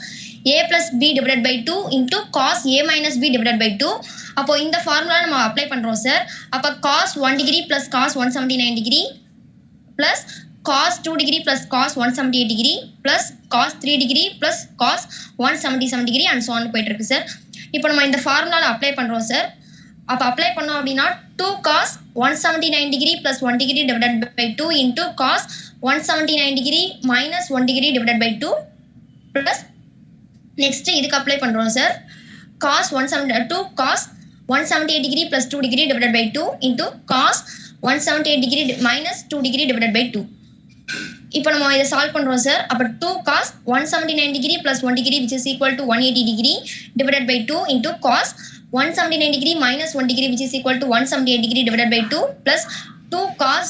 a plus b divided by 2 into cos a minus b divided by 2. அப்போ இந்த formula நம்ம apply பண்றோம் sir. அப்ப cos 1 degree plus cos 179 degree plus cos 2 degree plus cos 178 degree plus cos 3 degree plus cos 177 degree and so on போயிட்டு இருக்கு sir. இப்போ நம்ம இந்த ஃபார்முலால அப்ளை பண்றோம் சார். அப்ப அப்ளை பண்ணோம் அப்படின்னா 2 cos 179 degree plus 1 degree divided by 2 into cos 179 degree minus 1 degree divided by 2 plus next இதுக்கு அப்ளை பண்றோம் sir. cos 2 cos 178 degree plus 2 degree divided by 2 into cos 178 degree minus 2 degree divided by 2. இப்போ நம்ம இதை solve பண்றோம் sir. அப்ப 2 cos 179 degree plus 1 degree which is equal to 180 degree divided by 2 into cos 179 degree minus 1 degree which is equal to 178 degree divided by 2 plus 2 cos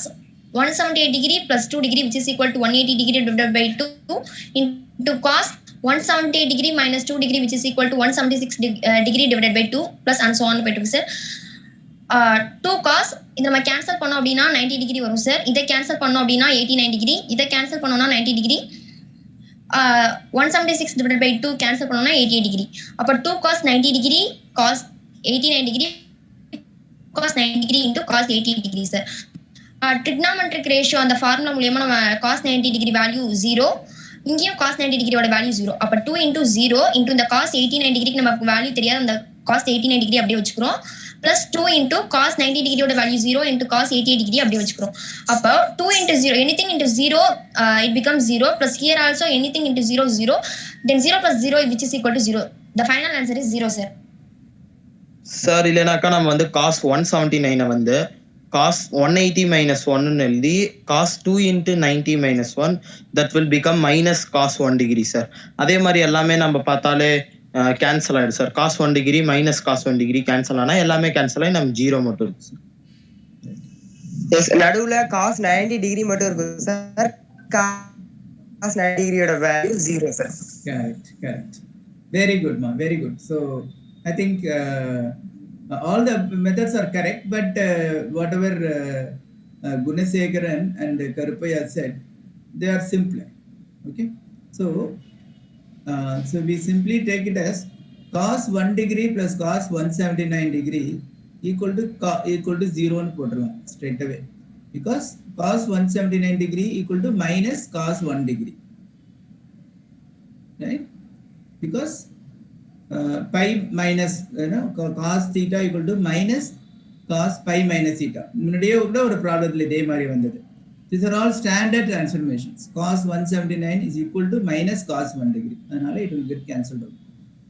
178 degree plus 2 degree which is equal to 180 degree divided by 2 into cos 178 degree minus 2 degree which is equal to 176 degree divided by 2 plus and so on போயிட்டு இருக்கு sir. 2 cos இதை நம்ம cancel பண்ணோம் அப்படின்னா 90 degree வரும் sir. இதை cancel பண்ணோம் அப்படின்னா 89 டிகிரி. இதை கேன்சல் பண்ணோம்னா 90 டிகிரி. 176 divided by 2 கேன்சல் பண்ணோம்னா 88 டிகிரி. அப்ப 2 cos 90 degree cos 89 degree cos 90 degree into cos 80 degree sir. Trigonometric ratio அந்த ஃபார்முலா மூலமா நம்ம cos 90 டிகிரி வேல்யூ 0, இங்கேயும் cos 90 டிகிரியோட வேல்யூ 0. அப்ப 2 into 0 into இந்த cos 89 டிகிரிக்கு நமக்கு வேல்யூ தெரியாது, அந்த cos 89 டிகிரி அப்படியே வச்சுக்கிறோம். plus 2 into cos 90 டிகிரியோட வேல்யூ 0 into cos 88 டிகிரி அப்படியே வச்சுக்கிறோம். அப்ப 2 into 0 anything into 0 it becomes 0 plus here also anything into 0 0 then 0 plus 0 which is equal to 0. The final answer is 0 sir. Sir இல்லைனாக்கா நம்ம வந்து cos 179 வந்து cos 180 minus 1 ன்னு எழுதி cos 2 into 90 minus 1 that will become minus cos 1 degree sir. அதே மாதிரி எல்லாமே நம்ம பார்த்தாலே கேன்சல் ஆயிடும் sir. cos 1 degree minus cos 1 degree cancel ஆனா எல்லாமே கேன்சல் ஆகி நம்ம 0 மட்டும் இருக்கு சார். எஸ், நடுவுல cos 90 டிகிரி மட்டும் இருக்கும் சார். cos 90 டிகிரியோட value 0 sir. Correct. Very good, ma. Very good. So I think all the methods are correct, but whatever Gunasekharan and Karupaya said, they are simpler. Okay. So we simply take it as cos 1 degree plus cos 179 degree equal to 0 and போட்டுறலாம் straight away, because cos 179 degree equal to minus cos 1 degree, right? Because pi minus cos theta equal to minus cos pi minus theta. முன்னாடியே கூட ஒரு ப்ராப்ளத்தில் இதே மாதிரி வந்தது. These are all standard transformations. Cos 179 is equal to minus cos 1 degree. அதனால it will get cancelled out.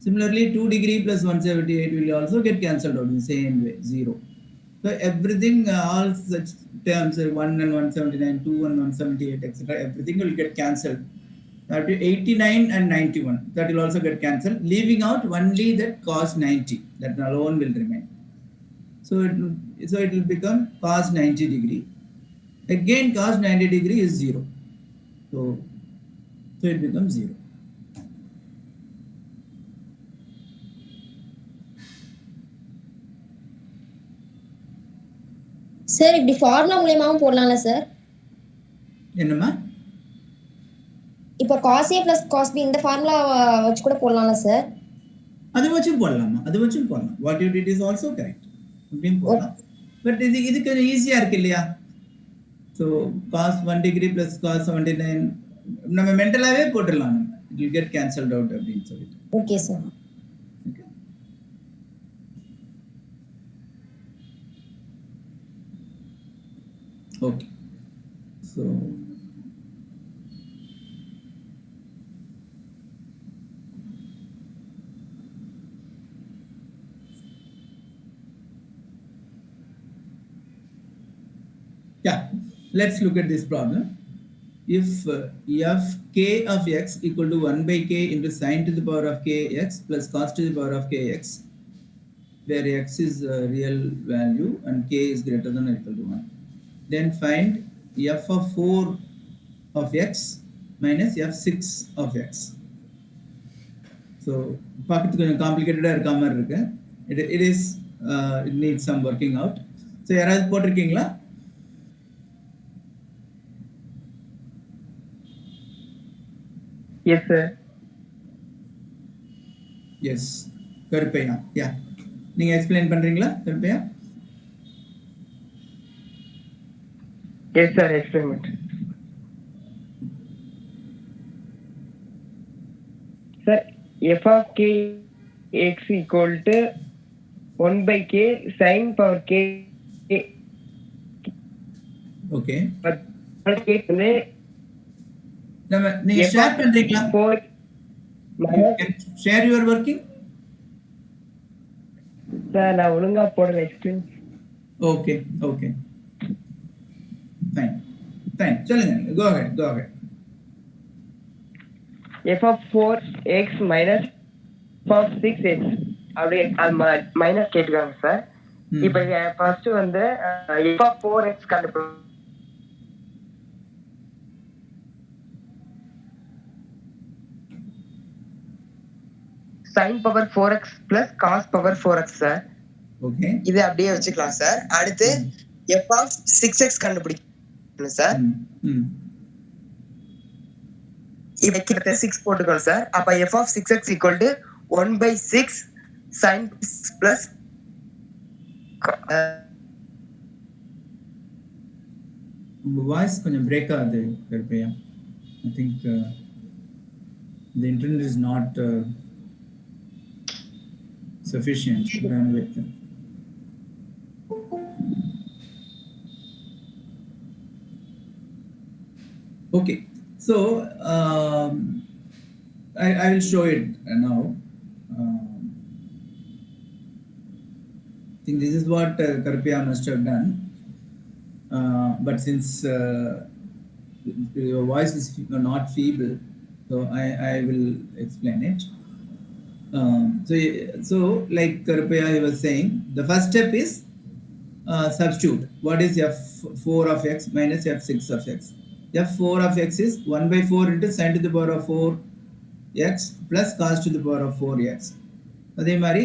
Similarly, 2 degree plus 178 will also get cancelled out in the same way, 0. So everything, all such terms, 1 and 179, 2 and 178, etc., everything will get cancelled That will be 89 and 91. That will also get cancelled, leaving out only that cos 90. That alone will remain. So it will become cos 90 degree. Again, cos 90 degree is 0. So it becomes 0. Sir இப்படி formula மூலியமாவும் போடலாம்ல sir? என்னம்மா? இப்போ cos A plus cos B இந்த formula வச்சு கூட போடலாம்ல sir? அது வச்சும் போடலாமா? அது வச்சும் போடலாம். What you did is also correct. இப்படியும் போடலாம். பட் இது கொஞ்சம் ஈஸியா இருக்கு இல்லையா? So cos 1 degree plus cos 79 நம்ம மென்டலாவே போட்டுடலாம். It will get cancelled out அப்படின்னு சொல்லிட்டு. Okay sir. Okay. So yeah, let's look at this problem. If f k of x equal to 1 by k into sine to the power of kx plus cos to the power of kx, where x is a real value and k is greater than or equal to 1. Then find f of 4 of x minus f6 of x. So, பார்க்கிறதுக்கு கொஞ்சம் காம்ப்ளிகேட்டடா இருக்க மாதிரி இருக்கு. It needs some working out. So, யாராவது போட்டிருக்கீங்களா? Yes, sir. Yes. Karuppaiah. Yeah. நீங்க explain பண்றீங்களா Karuppaiah? Yes, sir. Experiment. Sir, f of k x equal to 1 by k sin power k. Okay. But k வந்து நம்ம நீங்க ஷேர் பண்றீங்களா? 4 share your working? சார் நான் ஒழுங்கா போடல எக்ஸ்பிளைன். Okay. Fine. சொல்லுங்க. Go ahead. f of 4x minus f of 6x அப்படியே minus கேட்டுக்காங்க sir. இப்போ ஃபர்ஸ்ட் வந்து f of 4x கண்டுபிடி sin power 4x plus cos power 4x sir. Okay. இது அப்படியே வச்சுக்கலாம் சார். அடுத்து f of 6x கண்டுபிடிக்கணும் சார். இப்போ 6 போட்டுக்கோங்க சார். அப்ப f of 6x equal to 1 by 6 sin plus உங்க வாய்ஸ் கொஞ்சம் பிரேக் ஆகுது Karuppaiya. I think the internet is not sufficient bandwidth. Okay, so I will show it now. I think this is what Karpia must have done, but since your voice is not feeble, so I will explain it. So like Karpia was saying, the first step is substitute. What is f4 of x minus f6 of x? f4 of x is 1 by 4 into sin to the power of 4x plus cos to the power of 4x. அதே மாதிரி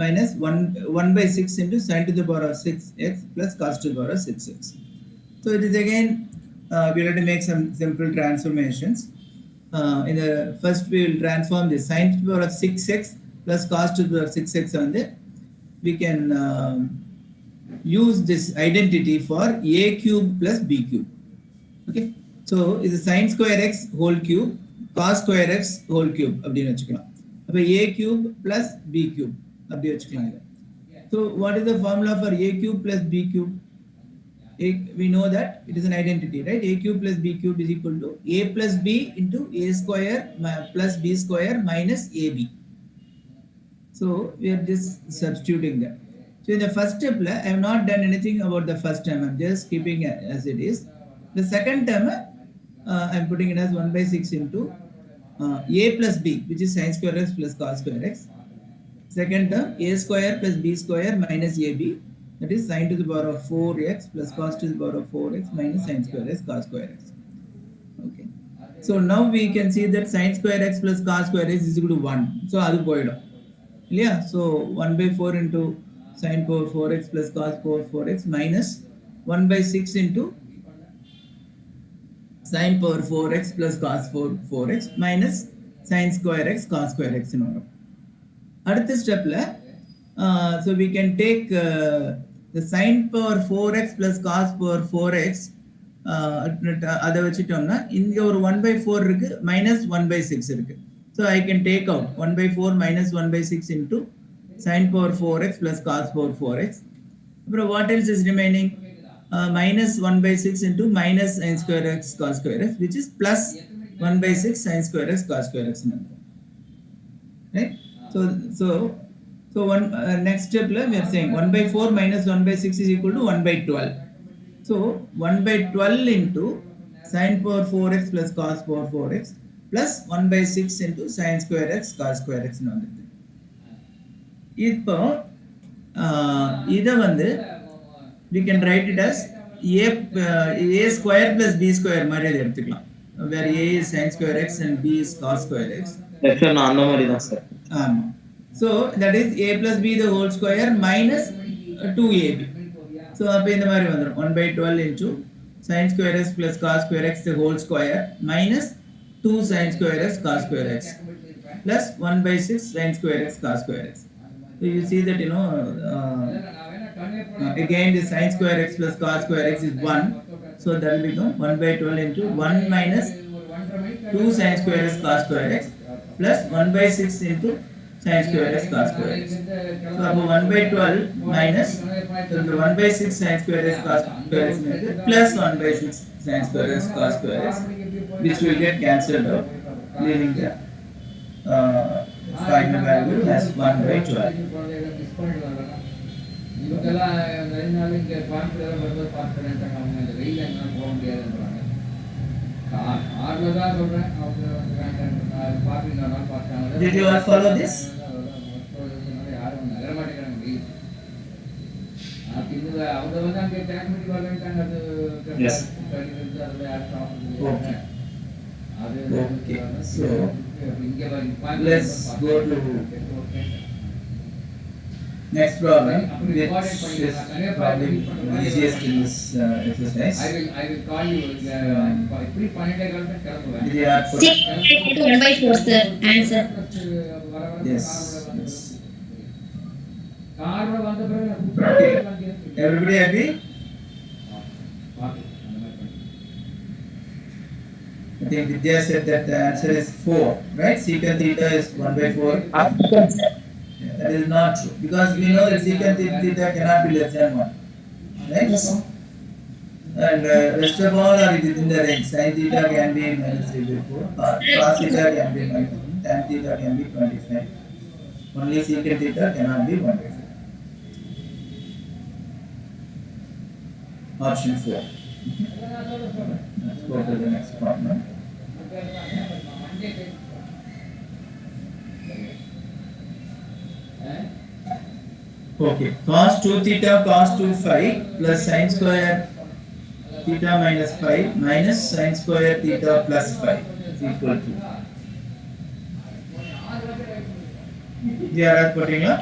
minus 1 by 6 into sin to the power of 6x plus cos to the power of 6x. So it is again, we have to make some simple transformations. In the first, we will transform the sin to the power of 6x plus cos to the power of 6x, and we can use this identity for a cube plus b cube. Okay, so is the sin square x whole cube cos square x whole cube அப்படின்னு வச்சுக்கலாம். அப்ப a cube plus b cube அப்படி வச்சுக்கலாம் இத. So what is the formula for a cube plus b cube? We know that it is an identity, right? A cube plus b cube is equal to a plus b into a square plus b square minus ab. So we are just substituting that. So in the first step, I have not done anything about the first term. I am just keeping it as it is. The second term, I am putting it as 1 by 6 into a plus b, which is sin square x plus cos square x. Second term, a square plus b square minus ab, that is sin to the power of 4x plus cos to the power of 4x minus sin square x cos square x. Okay. So now we can see that sin square x plus cos square x is equal to 1. So adu poidum. Yeah. So 1 by 4 into sin power 4x plus cos power 4x minus 1 by 6 into sin power 4x plus cos 4x minus sin square x cos square x னு வரும். அடுத்த ஸ்டெப்ல so we can take the sin power 4x plus cos power 4x அதை வச்சுட்டோம்னா இங்க ஒரு 1 by 4 இருக்கு minus 1 by 6 இருக்கு. So I can take out 1 by 4 minus 1 by 6 into sin power 4x plus cos power 4x. அப்புறம் what else is remaining? Minus 1 by 6 into minus sin square x cos square x, which is plus 1 by 6 sin square x cos square x. Right? So one next step we are saying 1 by 4 minus 1 by 6 is equal to 1 by 12. So 1 by 12 into sin power 4x plus cos power 4x plus 1 by 6 into sin square x cos square x. இப்போ இதை வந்து we can write it as a square plus b square மாதிரி அதை எடுத்துக்கலாம், where a is sin square x and b is cos square x. நான் அந்த மாதிரி தான் சார். ஆமா. So that is a plus b the whole square minus 2ab. So அப்போ இந்த மாதிரி வந்துடும் 1 by 12 into sin square x plus cos square x the whole square minus 2 sin square x cos square x plus 1 by 6 sin square x cos square x. So you see that again the sin square x plus cos square x is 1. So that will become 1 by 12 into 1 minus 2 sin square x cos square x plus 1 by 6 into sin square x cos square x. So above 1 by 12 minus 1 by 6 sin square x cos square x plus 1 by 6 sin square x cos square x, which will get cancelled out, leaving the final value as 1 by 12. இவங்கெல்லாம் நிறைய நாள் இங்கே கோயம்புத்தூர் வரும்போது பார்த்துட்டேன், அவங்க இந்த வெயில் எங்கெல்லாம் போக முடியாதுன்றாங்க. ஆறில் தான் சொல்கிறேன், அவங்க பார்த்துட்டு பார்த்தாங்க. Did you all follow this? யாரும் நகர மாட்டேங்கிறாங்க வெயில். இது அவங்க வந்து அங்கே டேக்மெட்டிக் வரலான்ட்டாங்க, அது கழிவுறது அதில் யாரும் சாப்பிடுறது. அது இங்கே let's go to next problem, which is probably easiest in this exercise. I will call you. இப்படி பண்ணிட்டே கிளம்புவேன். They are put, 1 by 4 sir, answer. yes. கார்ல வந்த பிறகு Okay. Everybody agree? I think Vidya said that the answer is 4, right? Secant theta is 1 by 4. Yeah, that is not true, because we know that secant theta cannot be less than 1, right? Yes. And rest of all are within the range. Sin theta can be minus 3 by 4, cos theta can be minus 1, tan theta can be 25. Only secant theta cannot be 1 by 4. Option 4. Let's go to the next problem. Okay, cos 2 theta cos 2 phi plus sin square theta minus phi minus sin square theta plus phi is equal to. They are putting up.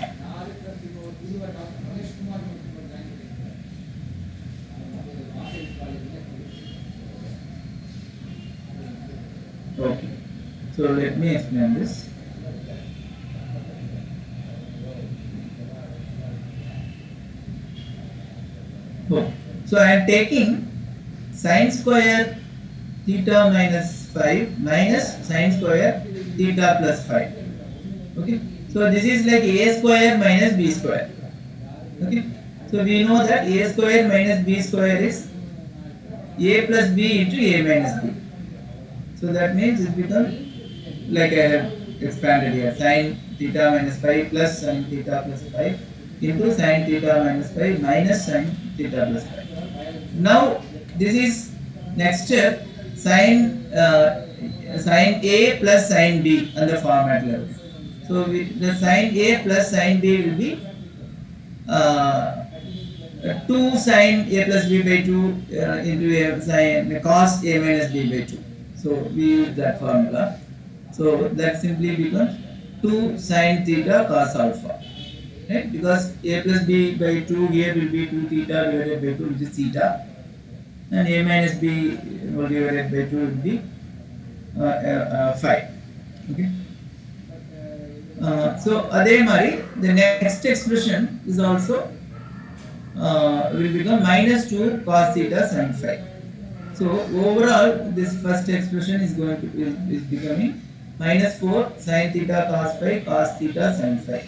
Okay, so let me explain this. Okay. So I am taking sin square theta minus 5 minus sin square theta plus 5. Okay, so this is like a square minus b square. Okay, so we know that a square minus b square is a plus b into a minus b. So that means it becomes like I have expanded here, sin theta minus 5 plus sin theta plus 5 into sin theta minus 5 minus sin theta plus 5. Now this is next step, sin A plus sin B on the format level. So the sin A plus sin B will be 2 sin A plus B by 2 into a sin cos A minus B by 2. So we use that formula. So that simply becomes 2 sin theta cos alpha. Right? Because A plus B by 2 here will be 2 theta divided by 2, which is theta. And A minus B divided by 2 will be 5. Okay. So adhe mari the next expression is also will become minus 2 cos theta sin phi. So overall this first expression is going to is becoming minus 4 sin theta cos phi cos theta sin phi.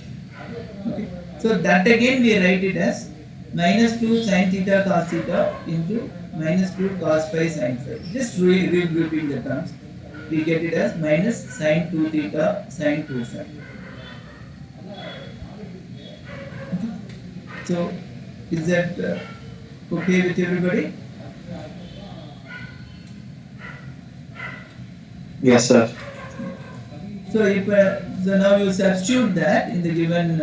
Okay. So that again we write it as minus 2 sin theta cos theta into minus 2 cos phi sin phi. Just regrouping the terms, we get it as minus sin 2 theta sin 2 phi. So is that okay with everybody? Yes, sir. So if so now you substitute that in the given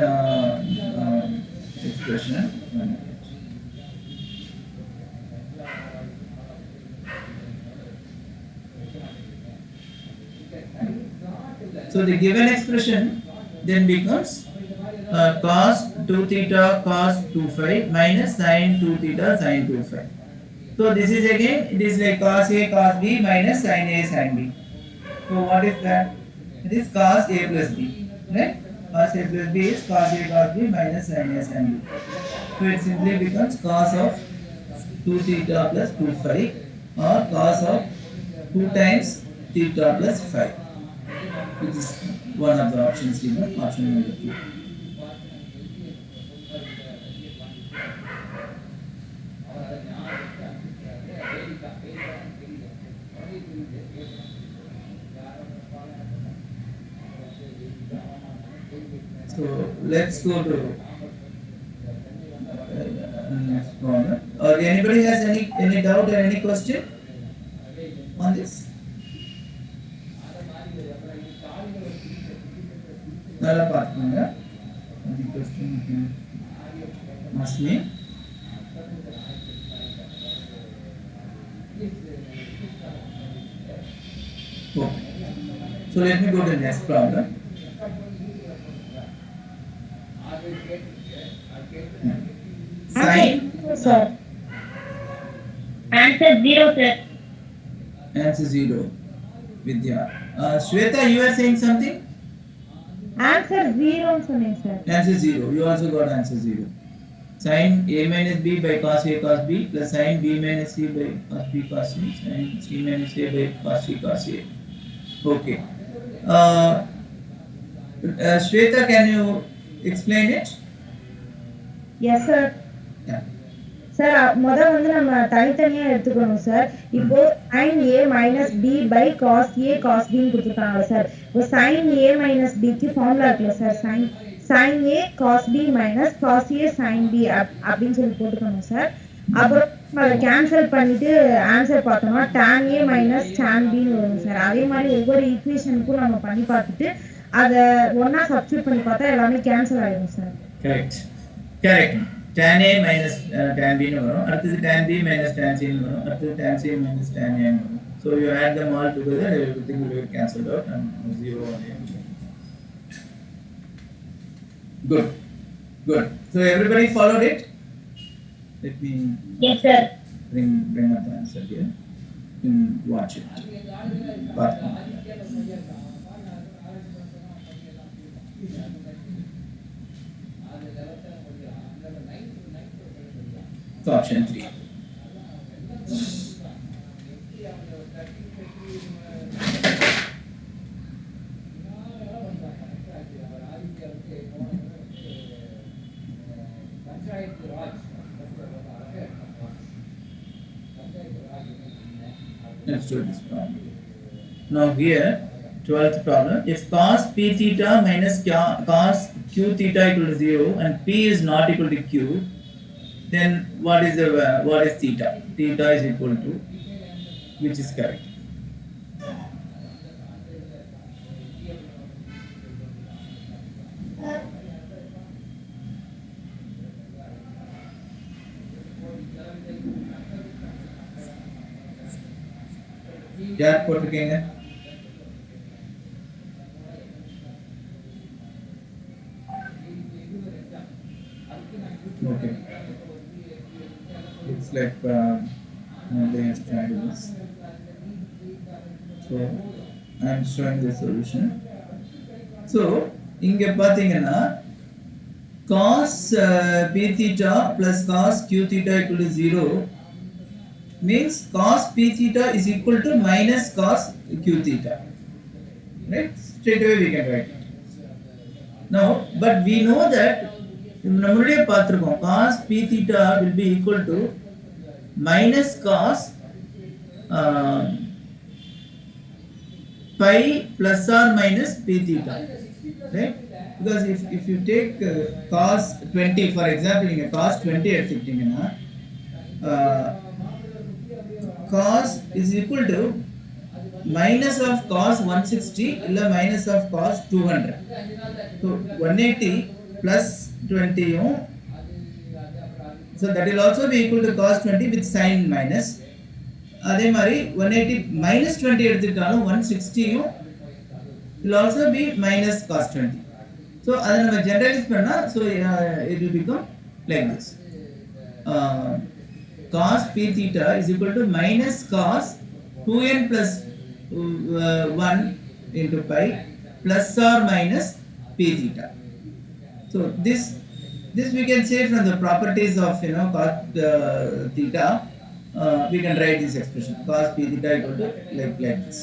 expression. So the given expression then becomes cos 2 theta cos 2 phi minus sin 2 theta sin 2 phi. So this is again, it is like cos A cos B minus sin A sin B. So what is that? It is cos A plus B, right? Cos A plus B is cos A cos B minus sin A sin B. So it simply becomes cos of 2 theta plus 2 phi or cos of 2 times theta plus phi, which is one of the options given, option number 2. So let's go to next corner. Or anybody has any doubt or any question on this? Nala partner, any question you can ask me. Okay. So let me go to the next problem. Sine. Sir. Answer 0, sir. Answer 0. Vidya. Shweta, you are saying something? Answer 0, sir. Answer 0. You also got answer 0. Sin A minus B by cos A cos B plus sin B minus C by cos B cos C, sin C minus A by cos C cos A. Okay. Shweta, can you explain it? Yes, sir. Yeah. Sir முதல் வந்து நம்ம தனித்தனியாக எடுத்துக்கணும் sir. இப்போ sin A minus B by cos A cos B ன்னு கொடுத்துருக்காங்க sir. இப்போ sin A minus B க்கு ஃபார்முலா இருக்குல்ல sir, sin A cos B minus cos A sin B அப்படின்னு சொல்லி போட்டுக்கணும் சார். அப்புறம் அதை கேன்சல் பண்ணிட்டு ஆன்சர் பார்த்தோம்னா tan A minus tan B ன்னு வரும் சார். அதே மாதிரி ஒவ்வொரு ஈக்குவேஷனுக்கும் நம்ம பண்ணி பார்த்துட்டு அதை ஒன்றா சப்ஸ்டியூட் பண்ணி பார்த்தா எல்லாமே கேன்சல் ஆகிடும் sir. Correct correct. tan A minus tan B ன்னு வரும், அடுத்தது tan B minus tan C ன்னு வரும், அடுத்தது tan C minus tan A ன்னு வரும். So you add them all together, everything will get cancelled out and 0 on A. Good, good. So everybody followed it? Let me bring up the answer here. You can watch it. So option 3. Let's do this problem. Now here, 12th problem. If cos p theta minus cos q theta equal to 0 and p is not equal to q, then what is theta? Theta is equal to, which is correct? யார் போட்டிருக்கீங்க? Okay. Looks like they have tried this. So I am showing the solution. So இங்க பாத்தீங்கன்னா cos p theta plus cos q theta equal to 0 means cos p theta is equal to minus cos q theta. Right? Straight away we can write it. Now, but we know that நம்மளுடைய பார்த்திருக்கோம் cos p theta will be equal to minus cos pi plus or minus p theta, right? Because if you take cos 20, for example, நீங்க cos 20 எடுத்துக்கிட்டீங்கன்னா cos is equal to minus of cos 160 இல்ல minus of cos 200. So 180 plus 20 so that will also be equal to cos 20 with sin minus. அதே மாதிரி 180 minus 20 எடுத்துட்டாலும் 160 will also be minus cos 20. So அதை நம்ம generalize பண்ணா so it will become like this. Cos p theta is equal to minus cos 2n plus 1 into pi plus or minus p theta. So this we can say from the properties of cos theta. We can write this expression cos p theta equal to like this.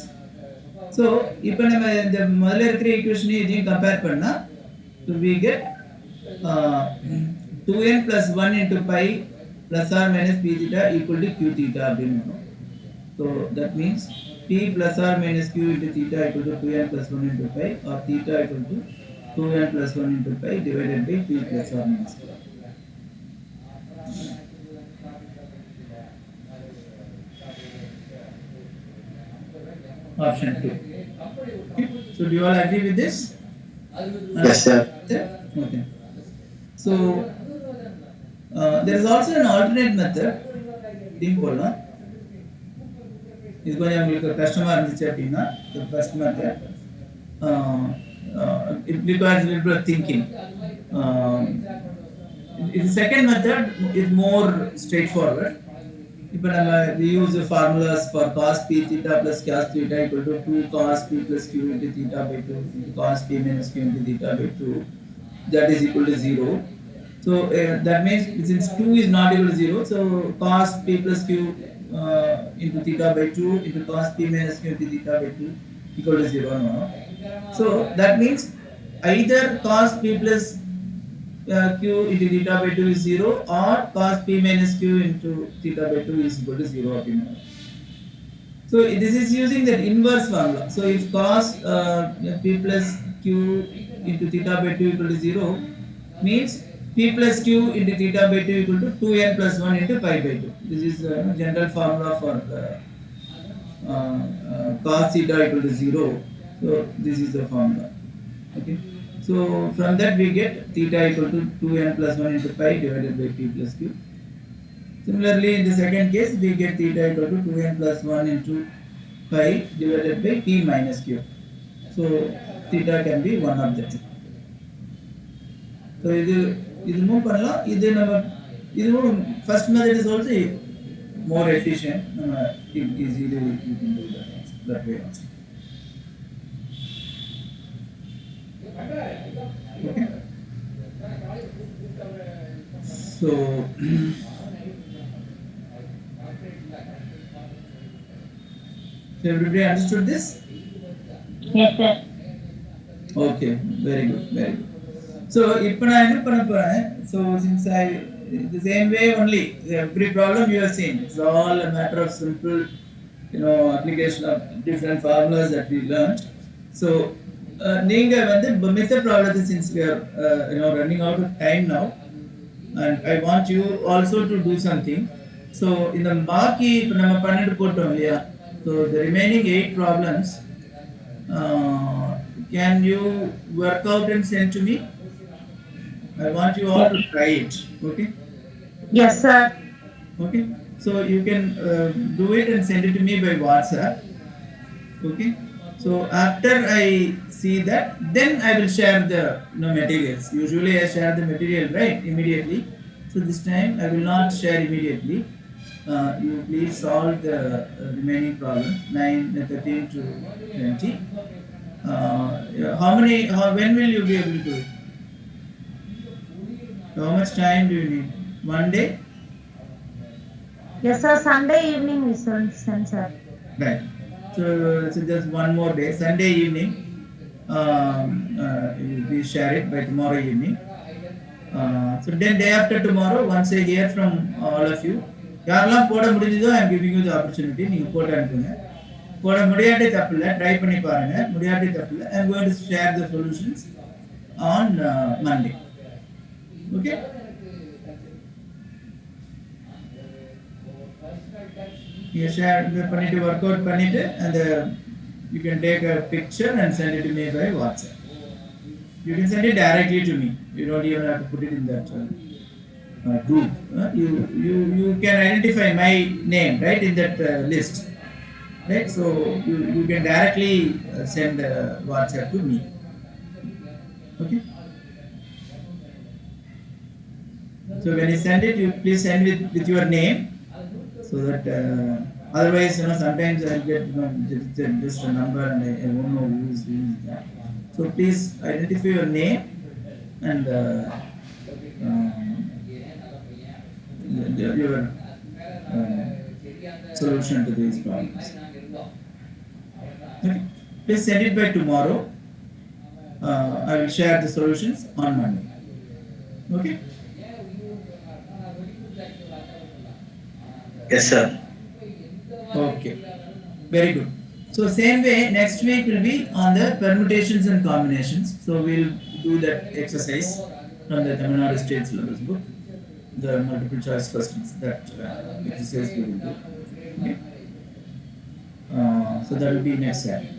So இப்போ நம்ம இந்த முதல்ல இருக்கிற ஈக்குவேஷனை இதையும் compare பண்ணா so we get 2n plus 1 into pi plus or minus p theta equal to q theta அப்படின்னு வரும். So that means p plus or minus q into theta equal to 2n plus 1 into pi or theta equal to 2n plus 1 into pi divided by p plus or minus q. Option 2. Okay. So do you all agree with this? Yes, sir. Okay. So there is also an alternate method. Think போடலாம். இது கொஞ்சம் உங்களுக்கு கஷ்டமா இருந்துச்சு அப்படின்னா the first method it requires a little bit of thinking. The second method is more straightforward. இப்போ நம்ம we use the formulas for cos p theta plus cos theta equal to 2 cos p plus q into theta by 2 into cos p minus q into theta by 2 that is equal to 0. So that means since 2 is not equal to 0, so cos p plus q into theta by 2 into cos p minus q into theta by 2 equal to 0. No? So that means either cos p plus q into theta by 2 is 0 or cos p minus q into theta by 2 is equal to 0. So this is using that inverse formula. So if cos p plus q into theta by 2 equal to 0 means p plus q into theta by 2 equal to 2n plus 1 into pi by 2. This is general formula for cos theta equal to 0. So this is the formula. Okay. So from that we get theta equal to 2n plus 1 into pi divided by p plus q. Similarly, in the second case, we get theta equal to 2n plus 1 into pi divided by p minus q. So theta can be one of the two. So இது move பண்ணலாம். இதுவும் first method is also more efficient. It is easy you can do that way also. Okay. So everybody understood this? Yes, sir. Okay, very good, very good. So இப்போ நான் என்ன பண்ண போறேன்? So since I the same way only every problem you have seen, it's all a matter of simple application of different formulas that we learned. So நீங்க வந்து method problem since we are running out of time now and I want you also to do something. So இந்த பாக்கி இப்போ நம்ம 12 போட்டோம் இல்லையா? So the remaining 8 problems can you work out and send to me? I want you all to try it. Okay? Yes, sir. Okay. So you can do it and send it to me by WhatsApp. Okay, so after I see that, then I will share the materials. Usually I share the material right immediately, so this time I will not share immediately. You please solve the remaining problems 9 13 to 20. When will you be able to do it? How much time do you need? One day? Yes, sir. Sunday evening we send, sir. Right. So just one more day, Sunday evening. We share it by tomorrow evening. So then day after tomorrow, once I hear from all of you, யாரெல்லாம் போட முடிஞ்சதோ I am giving you the opportunity. நீங்கள் போட்டு அனுப்புங்க. போட முடியாட்டி தப்பு இல்லை, try பண்ணி பாருங்க. முடியாட்டி தப்பு இல்லை. I am going to share the solutions on Monday. Okay, you share பண்ணிட்டு ஒர்க் அவுட் பண்ணிட்டு and you can take a picture and send it to me by WhatsApp. You can send it directly to me. You don't even have to put it in that group. You can identify my name right in that list, right? So you can directly send WhatsApp to me. Okay, so when you send it, you please send with your name, so that otherwise sometimes I'll get just a number and I won't know who is that. So please identify your name and your solution to these problems. Okay, please send it by tomorrow. I will share the solutions on Monday. Okay. Yes, sir. Okay, very good. So same way next week will be on the permutations and combinations. So we'll do that exercise from the Tamil Nadu State syllabus book, the multiple choice questions. That exercise we will do. Okay. So that will be next Saturday.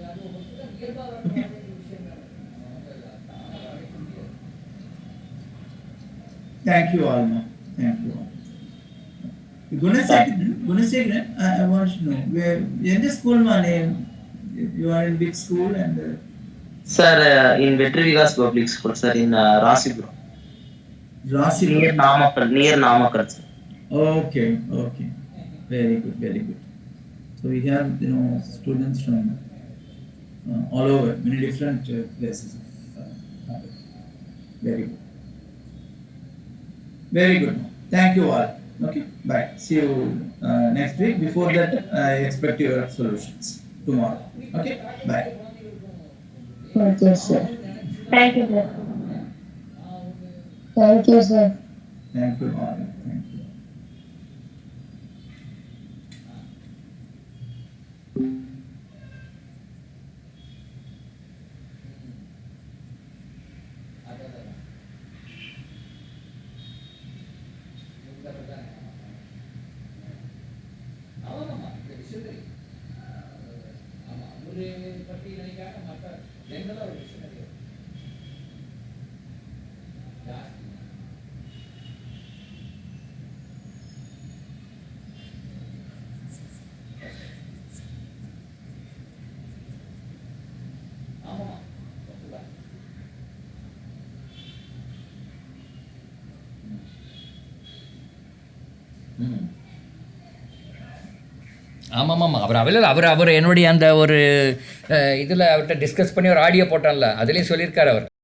Okay. Thank you all. Thank you all. Gunasekharan, I want to know where in the school name. You are in big school and Sir, in Vetrivigas Public School, sir, in Rasipur. Near Namakar, sir. Okay, very good. So we have students from all over, many different places. Very good. Thank you all. Okay, bye. See you next week. Before that, I expect your solutions tomorrow. Okay, bye. Okay, sir. Thank you, sir. Thank you, sir. Thank you all. Thank you. ஆமாம் அவர் என்னுடைய அந்த ஒரு இதில் அவர்கிட்ட discuss பண்ணி ஒரு audio போட்டான்ல அதுலேயும் சொல்லியிருக்காரு அவர்.